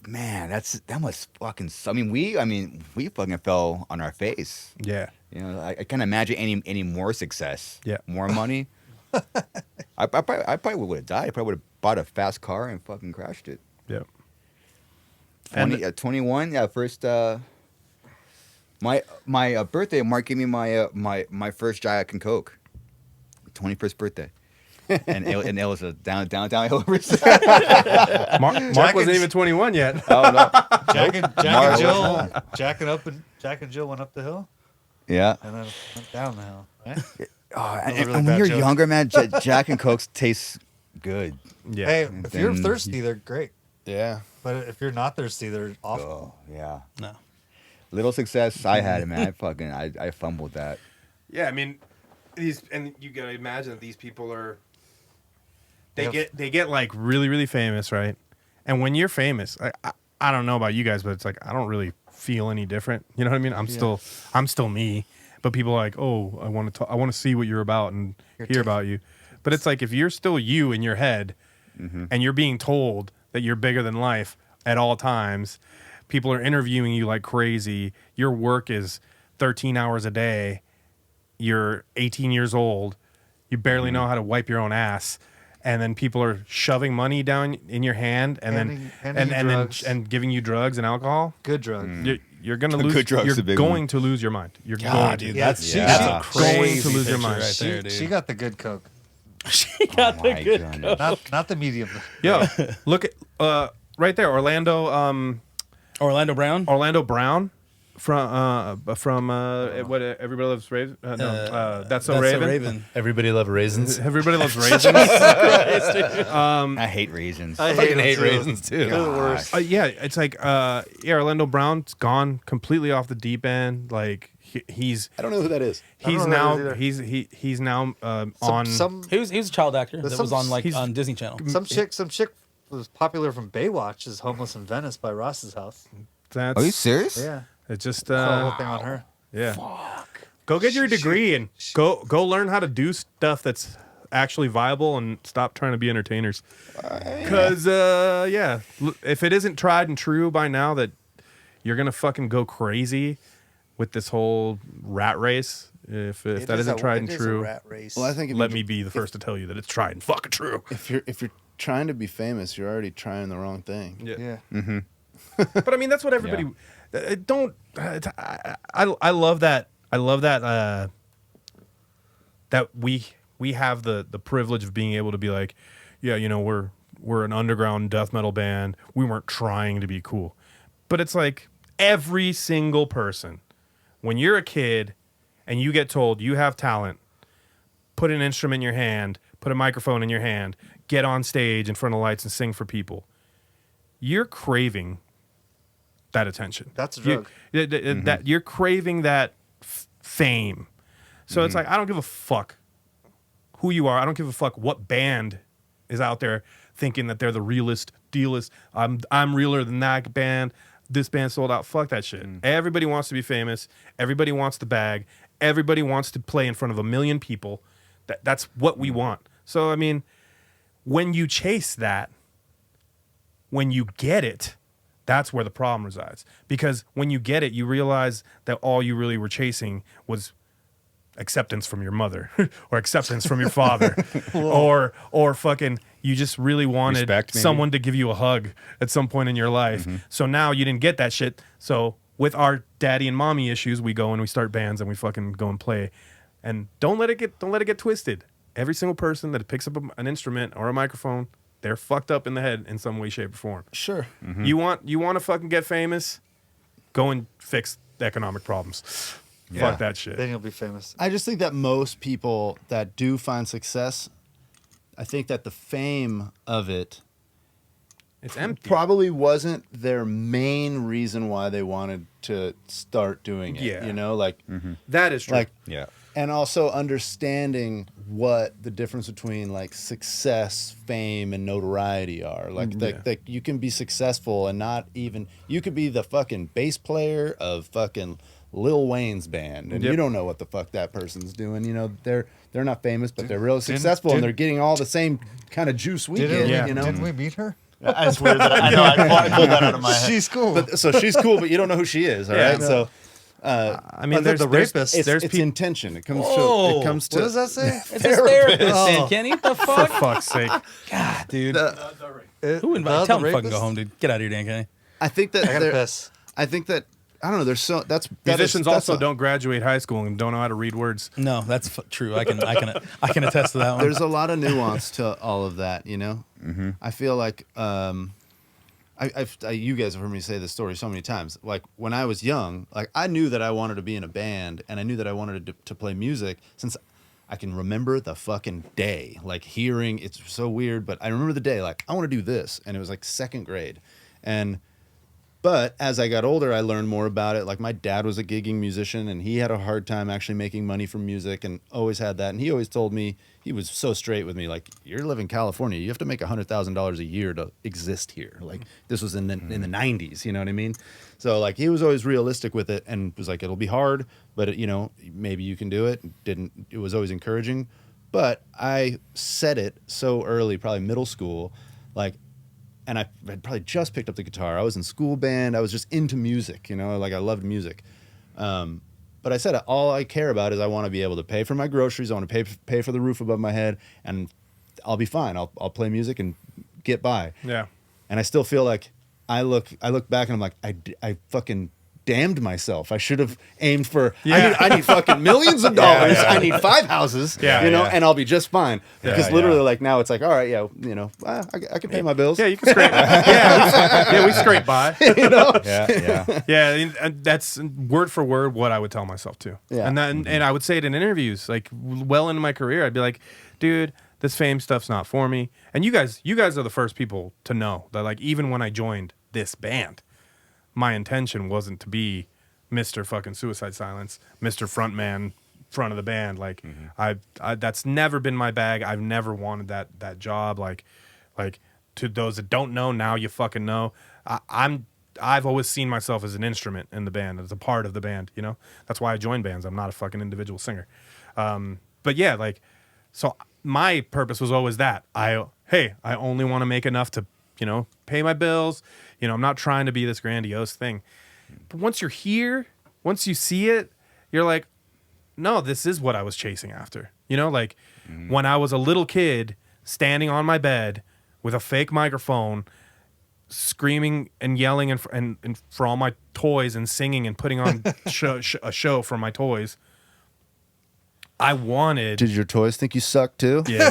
man, that must fucking. I mean we fucking fell on our face. Yeah. I can't imagine any more success. Yeah. More money. I probably would have died. I probably would have bought a fast car and fucking crashed it. Yeah. 21, yeah, first my birthday, Mark gave me my first Jack and Coke. 21st birthday. and it was a downtown Hillhurst. Mark wasn't even 21 yet. Oh no. Jack and Mark Jill, was Jack and Jill went up the hill Yeah. and then went down the hill. Right? Oh, That was a and really when bad you're joke. younger, man, Jack and Coke tastes good. Yeah. Hey, if you're then- thirsty, they're great. Yeah. But if you're not thirsty, they're awful. Oh yeah. No. Little success I had, man. I fumbled that. Yeah, I mean, you gotta imagine that these people are. They get like really really famous, right? And when you're famous, I don't know about you guys, but it's like I don't really feel any different. You know what I mean? I'm still me. But people are like, oh, I want to see what you're about and hear about you. But it's like if you're still you in your head, and you're being told that you're bigger than life, at all times. People are interviewing you like crazy. Your work is 13 hours a day. You're 18 years old. You barely know how to wipe your own ass. And then people are shoving money down in your hand and then giving you drugs and alcohol. Good drugs. You're going to lose. Good drugs, You're the big going one. to lose your mind. You're God, going dude, to. that's Yeah. going to lose your mind. right there, dude. She got the good coke, She got Oh the my good. goodness. not the medium. Yo, look at right there, Orlando Orlando Brown. Brown from what Everybody Loves Raven. That's so That's Raven. Everybody love raisins. Everybody loves raisins. I hate raisins. I Fucking hate them too. raisins too. They're the worst. Yeah, it's like Orlando Brown's gone completely off the deep end. Like he's I don't know who that is. don't he's know now who that is he's now on. Some He was a child actor that There's was on some- like he's- on Disney Channel. some chick was popular from Baywatch is homeless in Venice by Ross's house. That's Are you serious? Yeah, it's just the whole thing on her. yeah. Go get your degree and go learn how to do stuff that's actually viable and stop trying to be entertainers. Because if it isn't tried and true by now that you're gonna fucking go crazy with this whole rat race. If that isn't tried and true, Well, I think if let you- me be the first to tell you that it's tried and fucking true. if you're trying to be famous, you're already trying the wrong thing. Yeah. Yeah, But I mean, that's what everybody. Don't. I love that. I love that. That we have the privilege of being able to be like, yeah, you know, we're an underground death metal band. We weren't trying to be cool, but it's like every single person, when you're a kid, and you get told you have talent, put an instrument in your hand, put a microphone in your hand, get on stage in front of lights and sing for people. You're craving that attention. That's a drug. That you're craving that fame. So it's like, I don't give a fuck who you are. I don't give a fuck what band is out there thinking that they're the realest, dealest. I'm realer than that band. This band sold out. Fuck that shit. Everybody wants to be famous. Everybody wants the bag. Everybody wants to play in front of 1 million people. That's what we want. So I mean, when you chase that, when you get it, that's where the problem resides. Because when you get it, you realize that all you really were chasing was acceptance from your mother or acceptance from your father or fucking you just really wanted Respect, maybe? someone to give you a hug at some point in your life. So now you didn't get that shit. So with our daddy and mommy issues, we go and we start bands and we fucking go and play. And don't let it get twisted. Every single person that picks up an instrument or a microphone, they're fucked up in the head in some way, shape, or form. Sure. You want to fucking get famous? Go and fix the economic problems. Fuck that shit. Then you'll be famous. I just think that most people that do find success, I think that the fame of it It's empty. probably wasn't their main reason why they wanted to start doing it. Yeah. You know, like, That is true. like, Yeah. and also understanding what the difference between like success, fame, and notoriety are. Like, like you can be successful and not even, you could be the fucking bass player of fucking Lil Wayne's band, and you don't know what the fuck that person's doing. You know, they're not famous, but they're really successful, and they're getting all the same kind of juice we get. Yeah. You know, Didn't we meet her? it's weird that I know I pulled that out of my head. She's cool. But, so she's cool, but you don't know who she is. All right, Yeah. so. I mean, the rapist. It's intention. It comes to. Whoa. It comes to. What does that say? It's his therapist, Oh. Kenny. What the for fuck? fuck's sake. God, dude. Who Who invited? Tell him to fucking go home, dude. Get out of here, Dan Kenny. I think that. I gotta there- piss. I think that. I don't know. There's so that's Musicians that's also a- don't graduate high school and don't know how to read words. No, that's true. I can attest to that one. There's a lot of nuance to all of that. You know. I feel like you guys have heard me say this story so many times. Like when I was young, like I knew that I wanted to be in a band, and I knew that I wanted to play music since I can remember the fucking day. Like hearing, it's so weird, but I remember the day. Like I want to do this, and it was like second grade, But as I got older, I learned more about it. Like my dad was a gigging musician, and he had a hard time actually making money from music, and always had that. And he always told me, he was so straight with me, like, you're living in California, you have to make $100,000 a year to exist here. Like this was in the 90s, you know what I mean? So like he was always realistic with it, and was like, it'll be hard, but you know, maybe you can do it. It was always encouraging, but I said it so early, probably middle school, like. and I had probably just picked up the guitar. I was in school band. I was just into music, you know, like I loved music. But I said, all I care about is I want to be able to pay for my groceries. I want to pay for the roof above my head, and I'll be fine. I'll play music and get by. Yeah. And I still feel like I look back and I'm like, I fucking damned myself. I should have aimed for, I need fucking millions of dollars. I need 5 houses, and I'll be just fine. Because literally like now it's like, all right, I can pay my bills. Yeah, you can scrape. We scrape by. You know? And that's word for word what I would tell myself too. Yeah. And I would say it in interviews, like well into my career. I'd be like, dude, this fame stuff's not for me. And you guys are the first people to know that, like, even when I joined this band, my intention wasn't to be Mr. fucking Suicide Silence, Mr. Frontman, front of the band. Like, I that's never been my bag. I've never wanted that job. Like to those that don't know, now you fucking know. I've always seen myself as an instrument in the band, as a part of the band. You know, that's why I joined bands. I'm not a fucking individual singer. But yeah, like, so my purpose was always that I only want to make enough to, you know, pay my bills. You know, I'm not trying to be this grandiose thing. But once you're here, once you see it, you're like, no, this is what I was chasing after. You know, like when I was a little kid standing on my bed with a fake microphone, screaming and yelling and for all my toys and singing and putting on a show for my toys. I wanted. Did your toys think you sucked too? Yeah.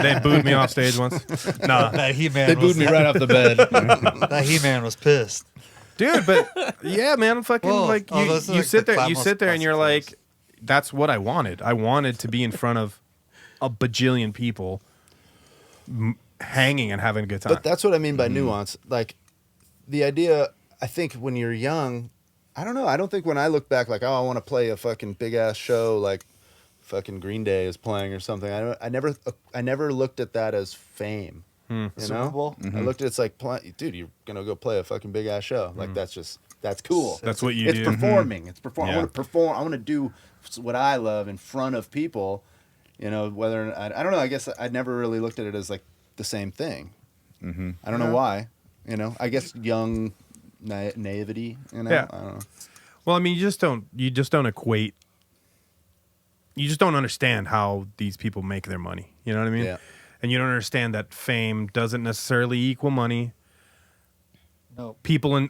They booed me off stage once. Nah. That He-Man They booed me right off the bed. That He-Man was pissed. Dude, but yeah, man, fucking Whoa. like Oh, you those are like sit the there, you Clapmos sit there and you're classic like, that's what I wanted. I wanted to be in front of a bajillion people hanging and having a good time. But that's what I mean by nuance. Like, the idea, I think when you're young, I don't know. I don't think when I look back, like, oh, I want to play a fucking big ass show like fucking Green Day is playing or something. I never looked at that as fame. You Super know? Bowl? I looked at it's like, dude, you're gonna go play a fucking big ass show. Like that's cool. That's what you it's do. performing. It's perform. Yeah. I want to perform. I want to do what I love in front of people. You know, whether I don't know. I guess I never really looked at it as like the same thing. I don't know why. You know, I guess young naivety. You know, Yeah. I don't know. Well, I mean, you just don't equate. You just don't understand how these people make their money. You know what I mean? Yeah. And you don't understand that fame doesn't necessarily equal money. No. People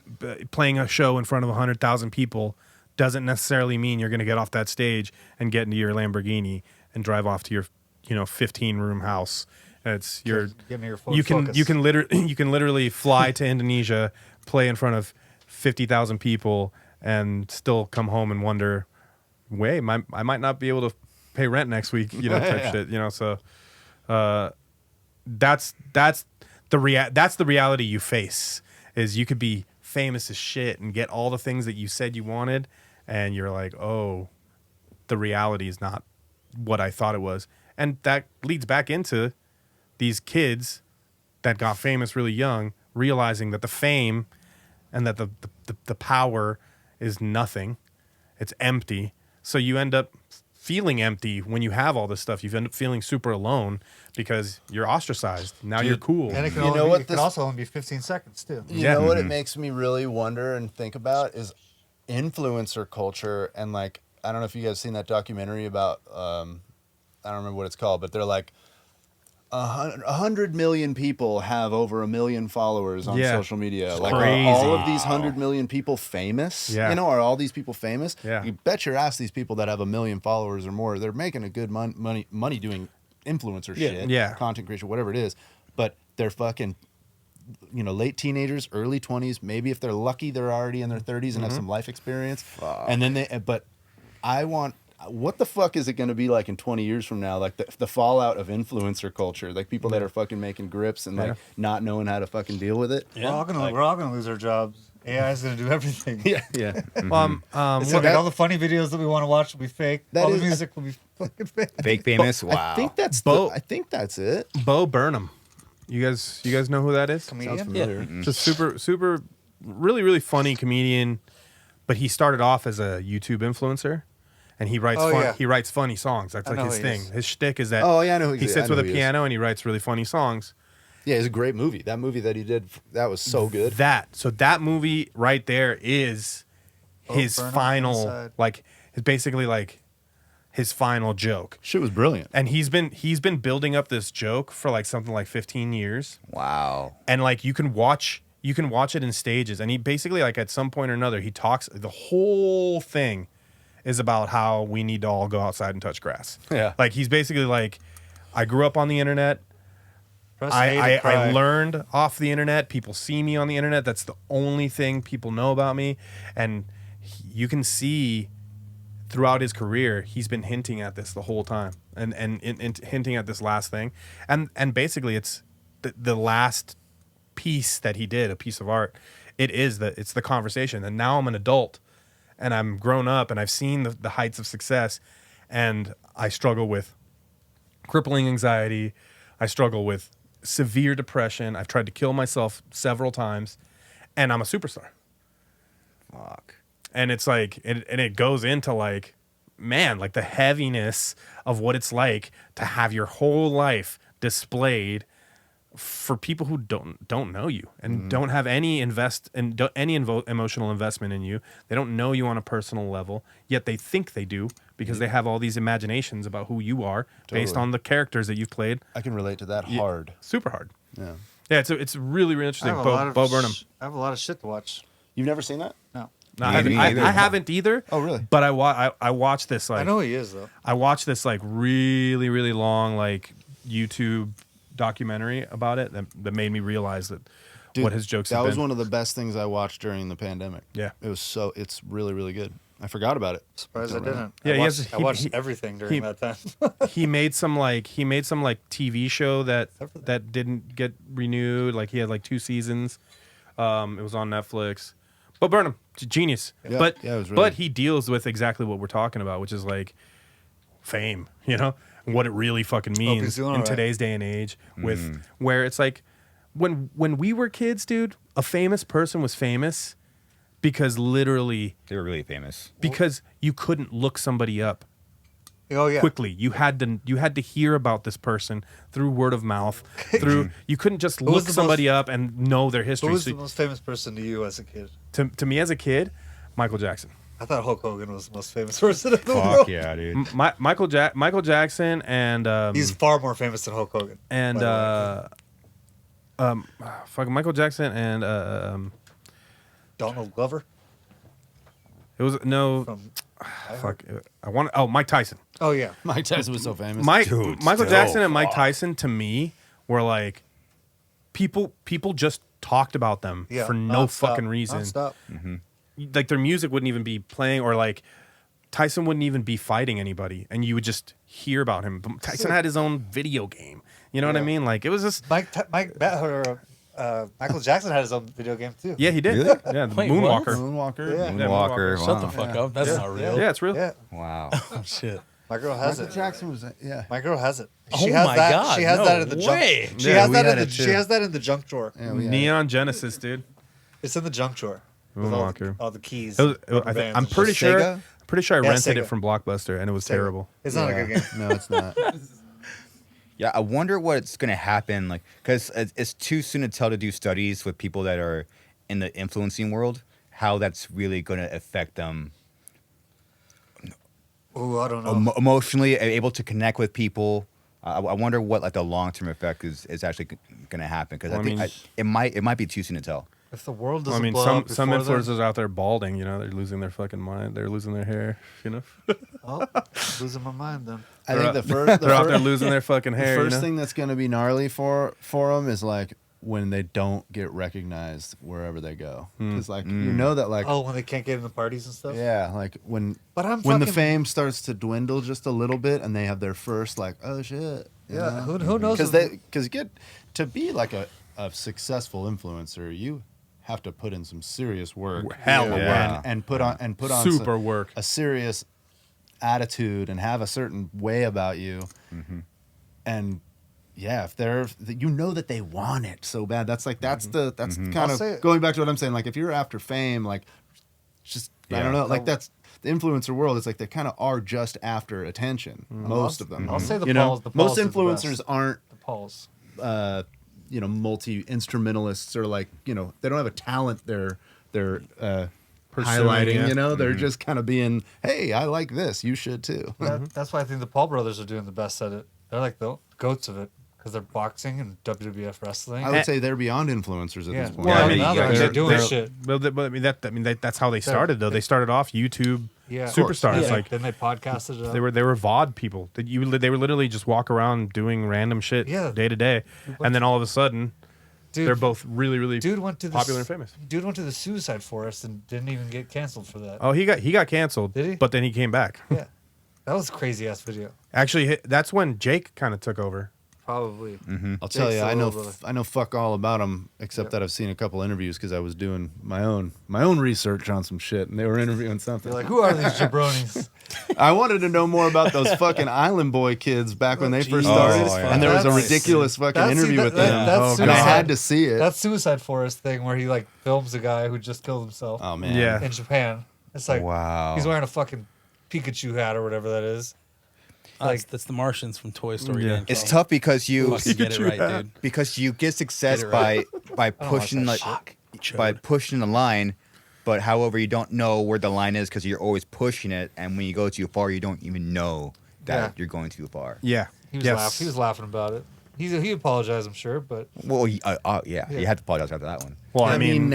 playing a show in front of 100,000 people doesn't necessarily mean you're going to get off that stage and get into your Lamborghini and drive off to your, 15-room house. It's your Give me your you can focus. you can literally fly to Indonesia, play in front of 50,000 people, and still come home and wonder, I might not be able to pay rent next week, type shit, So that's the reality you face. Is you could be famous as shit and get all the things that you said you wanted, and you're like, oh, the reality is not what I thought it was. And that leads back into these kids that got famous really young, realizing that the fame and that the power is nothing. It's empty. So you end up feeling empty when you have all this stuff. You end up feeling super alone because you're ostracized. Now you're cool. And it can, You know what it can this- also only be 15 seconds, too. You know what it makes me really wonder and think about is influencer culture. And like, I don't know if you guys seen that documentary about, I don't remember what it's called, but they're like, 100 million people have over 1 million followers on social media. Like, crazy. are all of these 100 million people famous? Yeah. Are all these people famous? Yeah. You bet your ass these people that have 1 million followers or more, they're making a good money doing influencer shit, Yeah. content creation, whatever it is. But they're fucking, late teenagers, early 20s. Maybe if they're lucky, they're already in their 30s and have some life experience. And then what the fuck is it going to be like in 20 years from now? Like the fallout of influencer culture, like people that are fucking making grips and like not knowing how to fucking deal with it. We're all gonna lose our jobs. AI is gonna do everything. Yeah. It's gonna make all the funny videos that we want to watch will be fake. That All the is- music will be fucking fake. Fake famous. Wow. I think that's it. Bo Burnham. You guys know who that is? Comedian? Sounds familiar. It's a super, really, really funny comedian, but he started off as a YouTube influencer, and he writes he writes funny songs. That's I like know his who he thing. is. His shtick is that Oh, yeah, I know who he he is. sits I know with a who he is. piano and he writes really funny songs. Yeah, it's a great movie. That movie that he did, that was so good. That movie right there is his Burn Up final, Inside. like, it's basically like his final joke. Shit was brilliant. And he's been building up this joke for like something like 15 years. Wow. And like you can watch it in stages. And he basically, like, at some point or another, he talks, the whole thing is about how we need to all go outside and touch grass. Yeah. Like, he's basically like, I grew up on the internet. Press A to I cry. learned off the internet. People see me on the internet. That's the only thing people know about me. And you can see throughout his career, he's been hinting at this the whole time, and hinting at this last thing, and basically it's the last piece that he did, a piece of art. It's the conversation. And now I'm an adult, and I'm grown up, and I've seen the heights of success, and I struggle with crippling anxiety. I struggle with severe depression. I've tried to kill myself several times, and I'm a superstar. Fuck. And it's like, and it goes into like, man, like the heaviness of what it's like to have your whole life displayed for people who don't know you and don't have any emotional investment in you. They don't know you on a personal level, yet they think they do because they have all these imaginations about who you are based Totally. on the characters that you've played. I can relate to that hard. Super hard. Yeah. Yeah, it's really, really I interesting. have, a lot of Bo Burnham. I have a lot of shit to watch. You've never seen that? No. No, Me neither. I haven't either. Oh, really? But I watched this like I know he is though. I watched this like really, really long like YouTube documentary about it that made me realize that Dude, what his jokes that have was been. one of the best things I watched during the pandemic. Yeah. It's really, really good. I forgot about it. Surprised I didn't. Yeah, I watched everything during that time. he made some like TV show that didn't get renewed. Like he had like 2 seasons. It was on Netflix. But Burnham, genius. Yeah. But Yeah, it was really- but he deals with exactly what we're talking about, which is like fame, you know, and what it really fucking he's means doing in all right. today's day and age. With where it's like when we were kids, dude, a famous person was famous because literally They were really famous. because you couldn't look somebody up Oh yeah. quickly. You had to hear about this person through word of mouth. Through you couldn't just was look the somebody up and know their history. Who was So the most famous person to you as a kid? to me as a kid, Michael Jackson. I thought Hulk Hogan was the most famous person in the Fuck world. yeah, dude. Michael Jackson and He's far more famous than Hulk Hogan. and by the way. fucking Michael Jackson and Donald Glover. it was no From fuck I want Mike Tyson. Oh yeah. Mike Tyson was so famous. Dude, Michael still, Jackson and Mike fuck. Tyson to me were like people just talked about them Yeah. for no nonstop, fucking reason. nonstop. Like their music wouldn't even be playing, or like Tyson wouldn't even be fighting anybody, and you would just hear about him. But Tyson had his own video game. You know what I Yeah. mean? Like it was just Michael Jackson had his own video game too. yeah, he did. Really? Yeah, the Wait, Moonwalker. what? Moonwalker. Yeah. Moonwalker. Shut Wow. the fuck up. That's not real. Yeah, it's real. Yeah. Wow. Oh, shit. My girl has Michael it. Jackson was, yeah. My girl has it. Oh She has my that. God, She has no that in the way. junk. She Yeah, has we that had in it the. too. She has that in the junk drawer. Yeah, we had it. Neon Genesis, dude. It's in the junk drawer. With all Moonwalker. all the keys. It was, rubber I'm bands and pretty shit. sure. Sega? I'm pretty sure I Yeah, rented it Sega. from Blockbuster, and it was terrible. It's not a good game. No, it's not. Yeah, I wonder what's gonna happen, like, because it's too soon to tell to do studies with people that are in the influencing world, how that's really gonna affect them Oh, I don't know. emotionally, able to connect with people. I wonder what like the long term effect is actually gonna happen, because Well, I think I mean- it might be too soon to tell. If the world Well, doesn't I mean, blow up some before influencers out there balding. You know, they're losing their fucking mind. They're losing their hair. You know, then, oh, losing my mind then. I think the first, they're out there losing their fucking the hair. first you know? thing that's going to be gnarly for them is like when they don't get recognized wherever they go. It's like, you know that like, Oh, when they can't get into parties and stuff. yeah, like when But I'm when the fucking- fame starts to dwindle just a little bit and they have their first like, oh shit. you Yeah. know? Who knows? Because to be like a successful influencer, you have to put in some serious work. Hell of Yeah. and put on Super work. a serious attitude and have a certain way about you. And yeah, if they're you know that they want it so bad. That's like that's kind I'll say of it. going back to what I'm saying. Like if you're after fame, like just I Yeah. don't know, like that's the influencer world. It's like they kind of are just after attention. Most of them. I'll say the you know, Pauls. The most Pauls are the influencers best. aren't The Pauls. multi instrumentalists or like they don't have a talent they're highlighting. Yeah. They're just kind of being, hey, I like this, you should too. That's why I think the Paul brothers are doing the best at it. They're like the goats of it because they're boxing and WWF wrestling. I would say they're beyond influencers at this point. Well, I Well, mean, now they're doing shit. But I mean, that's how they started though. They started off YouTube superstars. Yeah. Like Then they podcasted it up. they were VOD people. They were literally just walk around doing random shit day to day, and then all of a sudden, they're both really really popular and famous. Dude went to the Suicide Forest and didn't even get canceled for that. Oh, he got canceled. Did he? But then he came back. Yeah, that was a crazy ass video. Actually, that's when Jake kind of took over. Probably. I'll tell you, Jake's I a know little brother. I know fuck all about them, except that I've seen a couple interviews because I was doing my own research on some shit, and they were interviewing something. You're like, who are these jabronis? I wanted to know more about those fucking Island Boy kids back when they first started, Oh, yeah. and there was a That's- ridiculous fucking interview with them, That's and I suicide. had to see it. That Suicide Forest thing where he like films a guy who just killed himself Oh man, Yeah. in Japan. It's like Wow. he's wearing a fucking Pikachu hat or whatever that is. That's the Martians from Toy Story. Yeah. Games. It's tough because you Fucking get it right, dude. because you get success Get it by pushing that like by pushing the line, but however you don't know where the line is because you're always pushing it, and when you go too far, you don't even know that you're going too far. Yeah. He was laughing about it. He apologized, I'm sure, but Well, you had to apologize after that one. Well, I mean,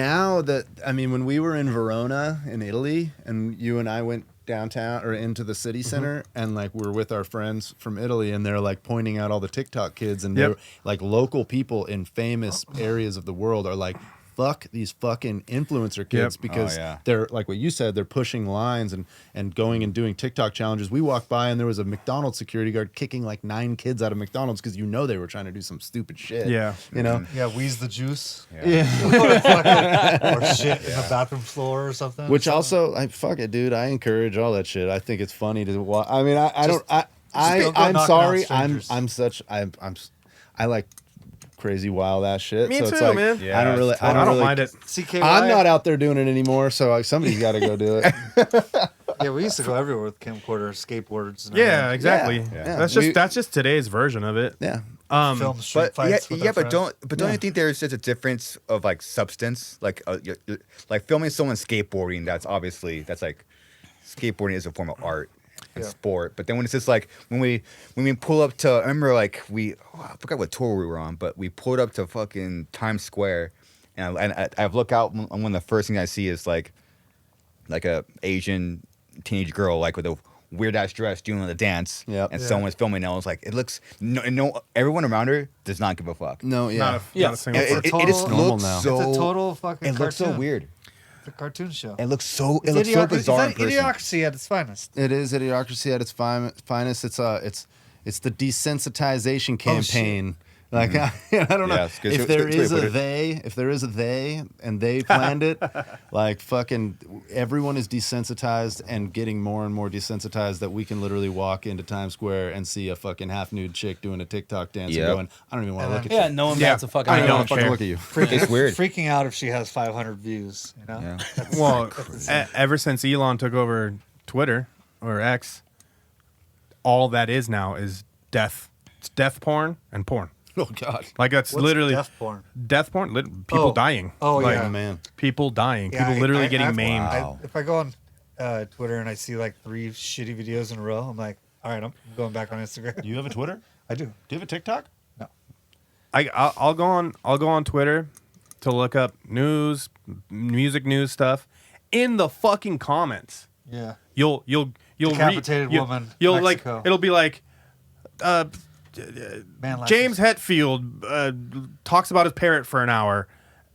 when we were in Verona in Italy, and you and I went downtown or into the city center, and like we're with our friends from Italy, and they're like pointing out all the TikTok kids, and they're like local people in famous areas of the world are like, fuck these fucking influencer kids because they're like what you said, they're pushing lines and going and doing TikTok challenges. We walked by and there was a McDonald's security guard kicking like 9 kids out of McDonald's because they were trying to do some stupid shit. Yeah. Wheeze the juice. Yeah. Or shit in the bathroom floor or something. Which also, fuck it, dude. I encourage all that shit. I think it's funny to watch. I mean, I'm knocking sorry. out strangers. I like crazy wild ass shit. Me so too, it's like, man. Yeah, I don't really. I don't mind it. CKY. I'm not out there doing it anymore, so like, somebody's got to go do it. Yeah, we used to go everywhere with camcorders, skateboards. And Yeah, exactly. Yeah. That's just today's version of it. Yeah. film street But fights. with our but friends. don't you think there's just a difference of like substance, like like filming someone skateboarding? That's like skateboarding is a form of art and sport. But then when it's just like when we pull up to, I remember like I forgot what tour we were on, but we pulled up to fucking Times Square, and I look out, and one of the first things I see is like a Asian teenage girl like with a weird ass dress doing the dance, and someone's filming. And I was like, it looks no, everyone around her does not give a fuck. No, yeah. Not a single It person. just normal looks now. so. It's a total fucking It looks so cartoon. weird. It's a cartoon show. It looks so. It It's looks so idiocracy- bizarre in it's person. idiocracy at its finest. It is idiocracy at its finest. It's the desensitization campaign. Like I don't know Yeah, it's good. if It's there good to is put a it. they, and they planned it, like fucking everyone is desensitized and getting more and more desensitized that we can literally walk into Times Square and see a fucking half nude chick doing a TikTok dance and going, I don't even want to look at Yeah, you. no one Yeah. bats a fucking I eye. don't fucking care. look at you. It's weird. Freaking out if she has 500 views. You know. Yeah. Well, ever since Elon took over Twitter or X, all that is now is death. It's death porn and porn. Oh God. Like that's What's literally death porn? Death porn. People dying. Oh, Like, yeah. Oh man. People dying. Yeah, People literally I- getting I've- maimed. Wow. If I go on Twitter and I see like 3 shitty videos in a row, I'm like, all right, I'm going back on Instagram. Do you have a Twitter? I do. Do you have a TikTok? No. I'll go on Twitter to look up music news stuff. In the fucking comments, Yeah. you'll Decapitated woman, You'll Mexico. like it'll be like, Man, James Hetfield talks about his parrot for an hour,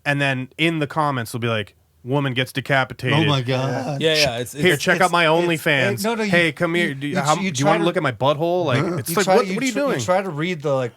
and then in the comments will be like, woman gets decapitated. Oh my God. Yeah, it's Here, check out my OnlyFans. no, hey, come here. Do you you want try to to- look at my butthole? Like, it's like, what are you doing? You try to read the like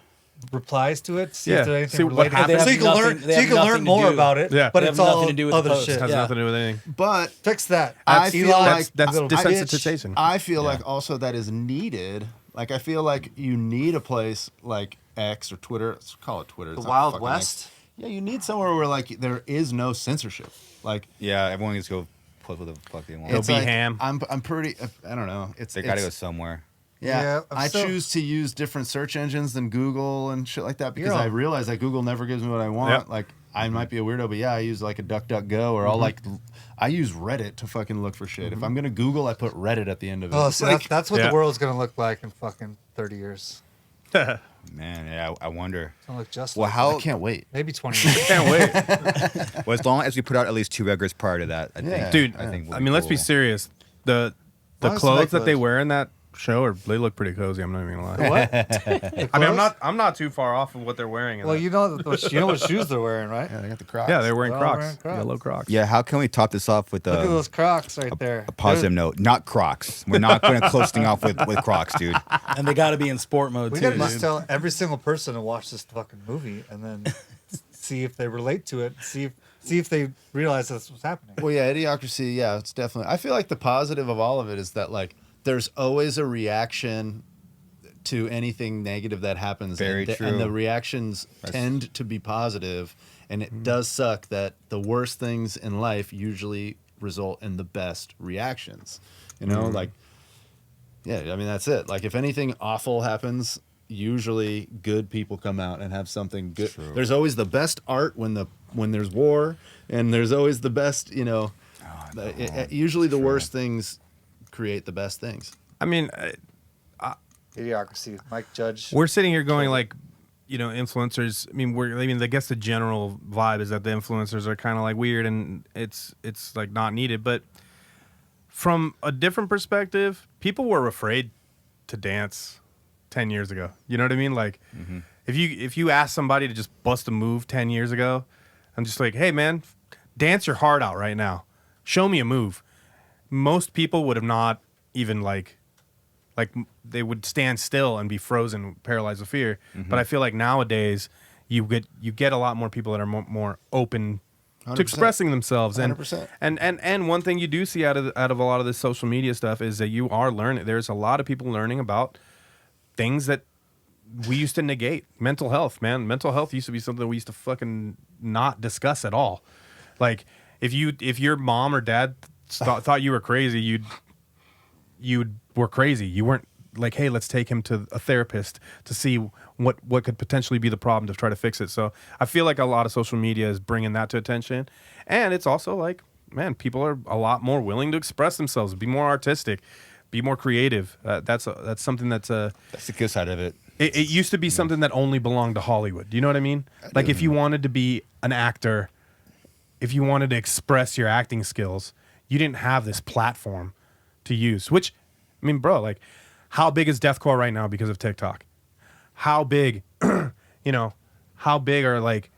replies to it, see Yeah, if there's see anything what related. happens. So you can They have learn. nothing- So they you have can learn nothing to more do. about it. Yeah. But They it's have all nothing to do with the other post. shit. Has Yeah. nothing to do with anything. But Fix that. I Elon. feel like That's little desensitization. I feel like also that is needed. Like I feel like you need a place like X or Twitter. Let's call it Twitter. The It's not Wild fucking West? X. Yeah, you need somewhere where like there is no censorship. Like Yeah, everyone gets to go put what the fuck they want. Go it's be like, ham. I'm pretty. I don't know. They gotta go somewhere. Yeah, I choose to use different search engines than Google and shit like that because I realize that Google never gives me what I want. Yep. Like, I might be a weirdo, but yeah, I use like a DuckDuckGo or I'll like, I use Reddit to fucking look for shit. If I'm gonna Google, I put Reddit at the end of it. Oh, so that's what Yeah. the world's gonna look like in fucking 30 years. Man, yeah, I wonder. It's gonna look just Well, like how? I can't wait. maybe 20 years. Can't wait. Well, as long as we put out at least 2 records prior to that, I Yeah. think. Dude, I think. I mean, let's be serious. The Honest clothes that they necklace. wear in that show they look pretty cozy. I'm not even gonna lie. What? I mean, I'm not too far off of what they're wearing. In Well, that. you know what shoes they're wearing, right? Yeah, they got the Crocs. Yeah, they're wearing They're all Crocs, wearing Crocs. yellow Crocs. Yeah, how can we top this off with Look at those Crocs right there. a positive note? Not Crocs. We're not going to close this thing off with Crocs, dude. And they got to be in sport mode We too. gotta just dude. tell every single person to watch this fucking movie and then see if they relate to it. See if they realize that's what's happening. Well, yeah, Idiocracy. Yeah, it's definitely. I feel like the positive of all of it is that like there's always a reaction to anything negative that happens. Very and true. And the reactions tend to be positive, and it does suck that the worst things in life usually result in the best reactions. You know, like, yeah, I mean that's it. Like if anything awful happens, usually good people come out and have something good. True. There's always the best art when there's war, and there's always the best. You know, usually the worst things create the best things. I mean, Idiocracy. Mike Judge. we're sitting here going like, influencers. I mean, I guess the general vibe is that the influencers are kind of like weird and it's like not needed. But from a different perspective, people were afraid to dance 10 years ago. You know what I mean? Like, if you ask somebody to just bust a move 10 years ago, I'm just like, hey man, dance your heart out right now. Show me a move. Most people would have not even like they would stand still and be frozen, paralyzed with fear. But I feel like nowadays you get a lot more people that are more open 100%. to expressing themselves. 100%. And one thing you do see out of a lot of this social media stuff is that you are learning. There's a lot of people learning about things that we used to negate. Mental health, man. Mental health used to be something we used to fucking not discuss at all. Like if your mom or dad thought you were crazy, you were crazy. You weren't like, hey, let's take him to a therapist to see what could potentially be the problem to try to fix it. So I feel like a lot of social media is bringing that to attention, and it's also like, man, people are a lot more willing to express themselves, be more artistic, be more creative. That's something that's That's the good side of it. It used to be something that only belonged to Hollywood. You know what I mean? Like if you wanted to be an actor, if you wanted to express your acting skills, you didn't have this platform to use. Which, I mean, bro, like, how big is deathcore right now because of TikTok? How big, how big are like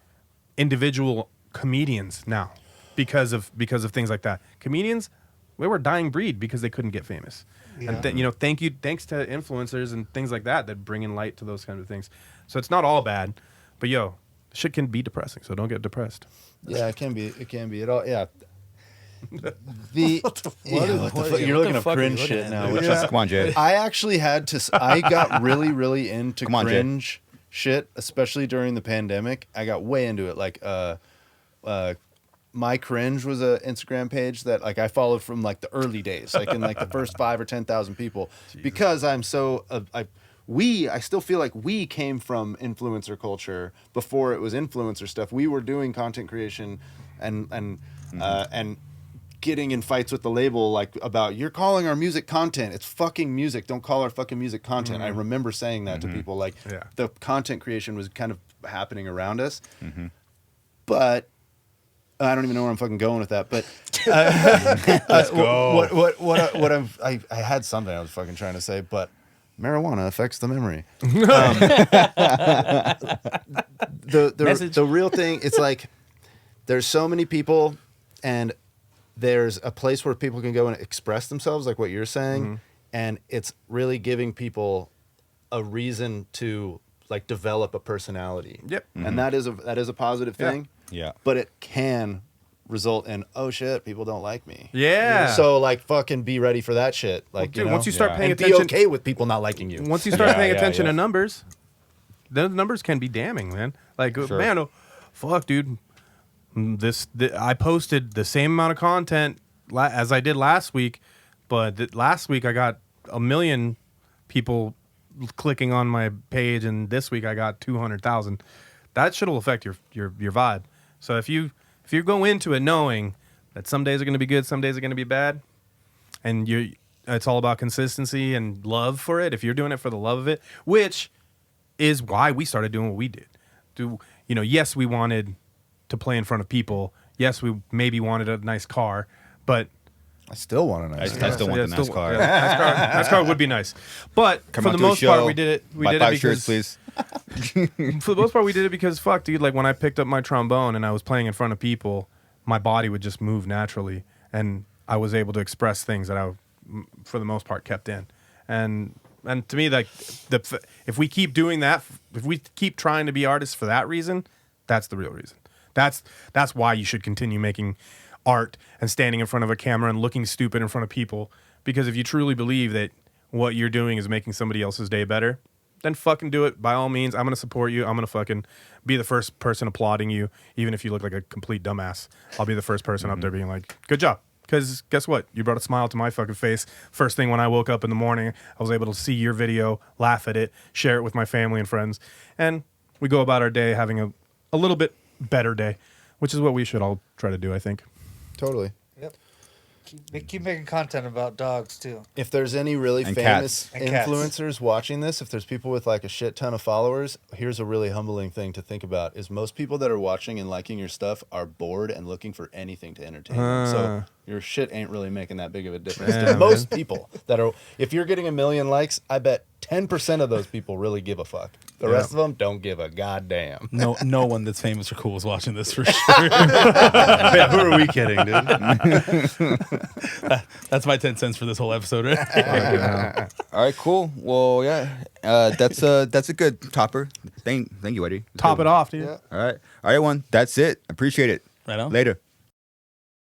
individual comedians now because of things like that? Comedians, we were a dying breed because they couldn't get famous. Yeah. And thanks to influencers and things like that bring in light to those kind of things. So it's not all bad, but shit can be depressing. So don't get depressed. Yeah, it can be. It can be. It all. Yeah. You're what looking the up fuck are cringe you looking shit at, now. dude? Which Yeah. Come on, Jay. I actually had to. I got really into Come on, Jay. cringe shit, especially during the pandemic. I got way into it. Like, My Cringe was a Instagram page that like I followed from like the early days, like in like the first 5 or 10,000 people, because I'm so. I still feel like we came from influencer culture before it was influencer stuff. We were doing content creation and getting in fights with the label like about you're calling our music content. It's fucking music. Don't call our fucking music content. I remember saying that to people. Like the content creation was kind of happening around us. But I don't even know where I'm fucking going with that. But let's go. I had something I was fucking trying to say, but marijuana affects the memory. The real thing, it's like there's so many people and there's a place where people can go and express themselves like what you're saying, and it's really giving people a reason to like develop a personality. Yep. And that is a positive thing. Yeah. But it can result in, oh shit, people don't like me. Yeah. So like fucking be ready for that shit. Like, Dude, once you start paying and attention, be okay with people not liking you. once you start paying attention yeah. to numbers, those numbers can be damning, man. Like, man, fuck, dude. I posted the same amount of content as I did last week, but last week I got 1 million people clicking on my page, and this week I got 200,000. That shit will affect your vibe. So if you go into it knowing that some days are going to be good, some days are going to be bad, and it's all about consistency and love for it. If you're doing it for the love of it, which is why we started doing what we did. Yes, we wanted to play in front of people. Yes, we maybe wanted a nice car, but I still want a nice. I still want the nice car. Nice car would be nice. But Come for out the to a most part, show, we did it. We buy did 5 it shirts, because, please. for the most part, we did it because fuck, dude. Like when I picked up my trombone and I was playing in front of people, my body would just move naturally, and I was able to express things that I, for the most part, kept in. And to me, like if we keep doing that, if we keep trying to be artists for that reason, that's the real reason. That's why you should continue making art and standing in front of a camera and looking stupid in front of people. Because if you truly believe that what you're doing is making somebody else's day better, then fucking do it. By all means, I'm going to support you. I'm going to fucking be the first person applauding you, even if you look like a complete dumbass. I'll be the first person up there being like, good job. Because guess what? You brought a smile to my fucking face. First thing when I woke up in the morning, I was able to see your video, laugh at it, share it with my family and friends. And we go about our day having a little bit better day, which is what we should all try to do, I think. Totally. Yep. Keep making content about dogs too. If there's any really And famous cats. And cats. influencers watching this, if there's people with like a shit ton of followers, here's a really humbling thing to think about: is most people that are watching and liking your stuff are bored and looking for anything to entertain them. So your shit ain't really making that big of a difference to most people that are. If you're getting 1 million likes, I bet 10% of those people really give a fuck. The rest of them don't give a goddamn. No one that's famous or cool is watching this for sure. Yeah, who are we kidding, dude? That's my 10 cents for this whole episode. Right? All right, cool. Well, yeah, that's a good topper. Thank you, Eddie. Top it off, dude. Yeah. All right, everyone. That's it. Appreciate it. Right on. Later.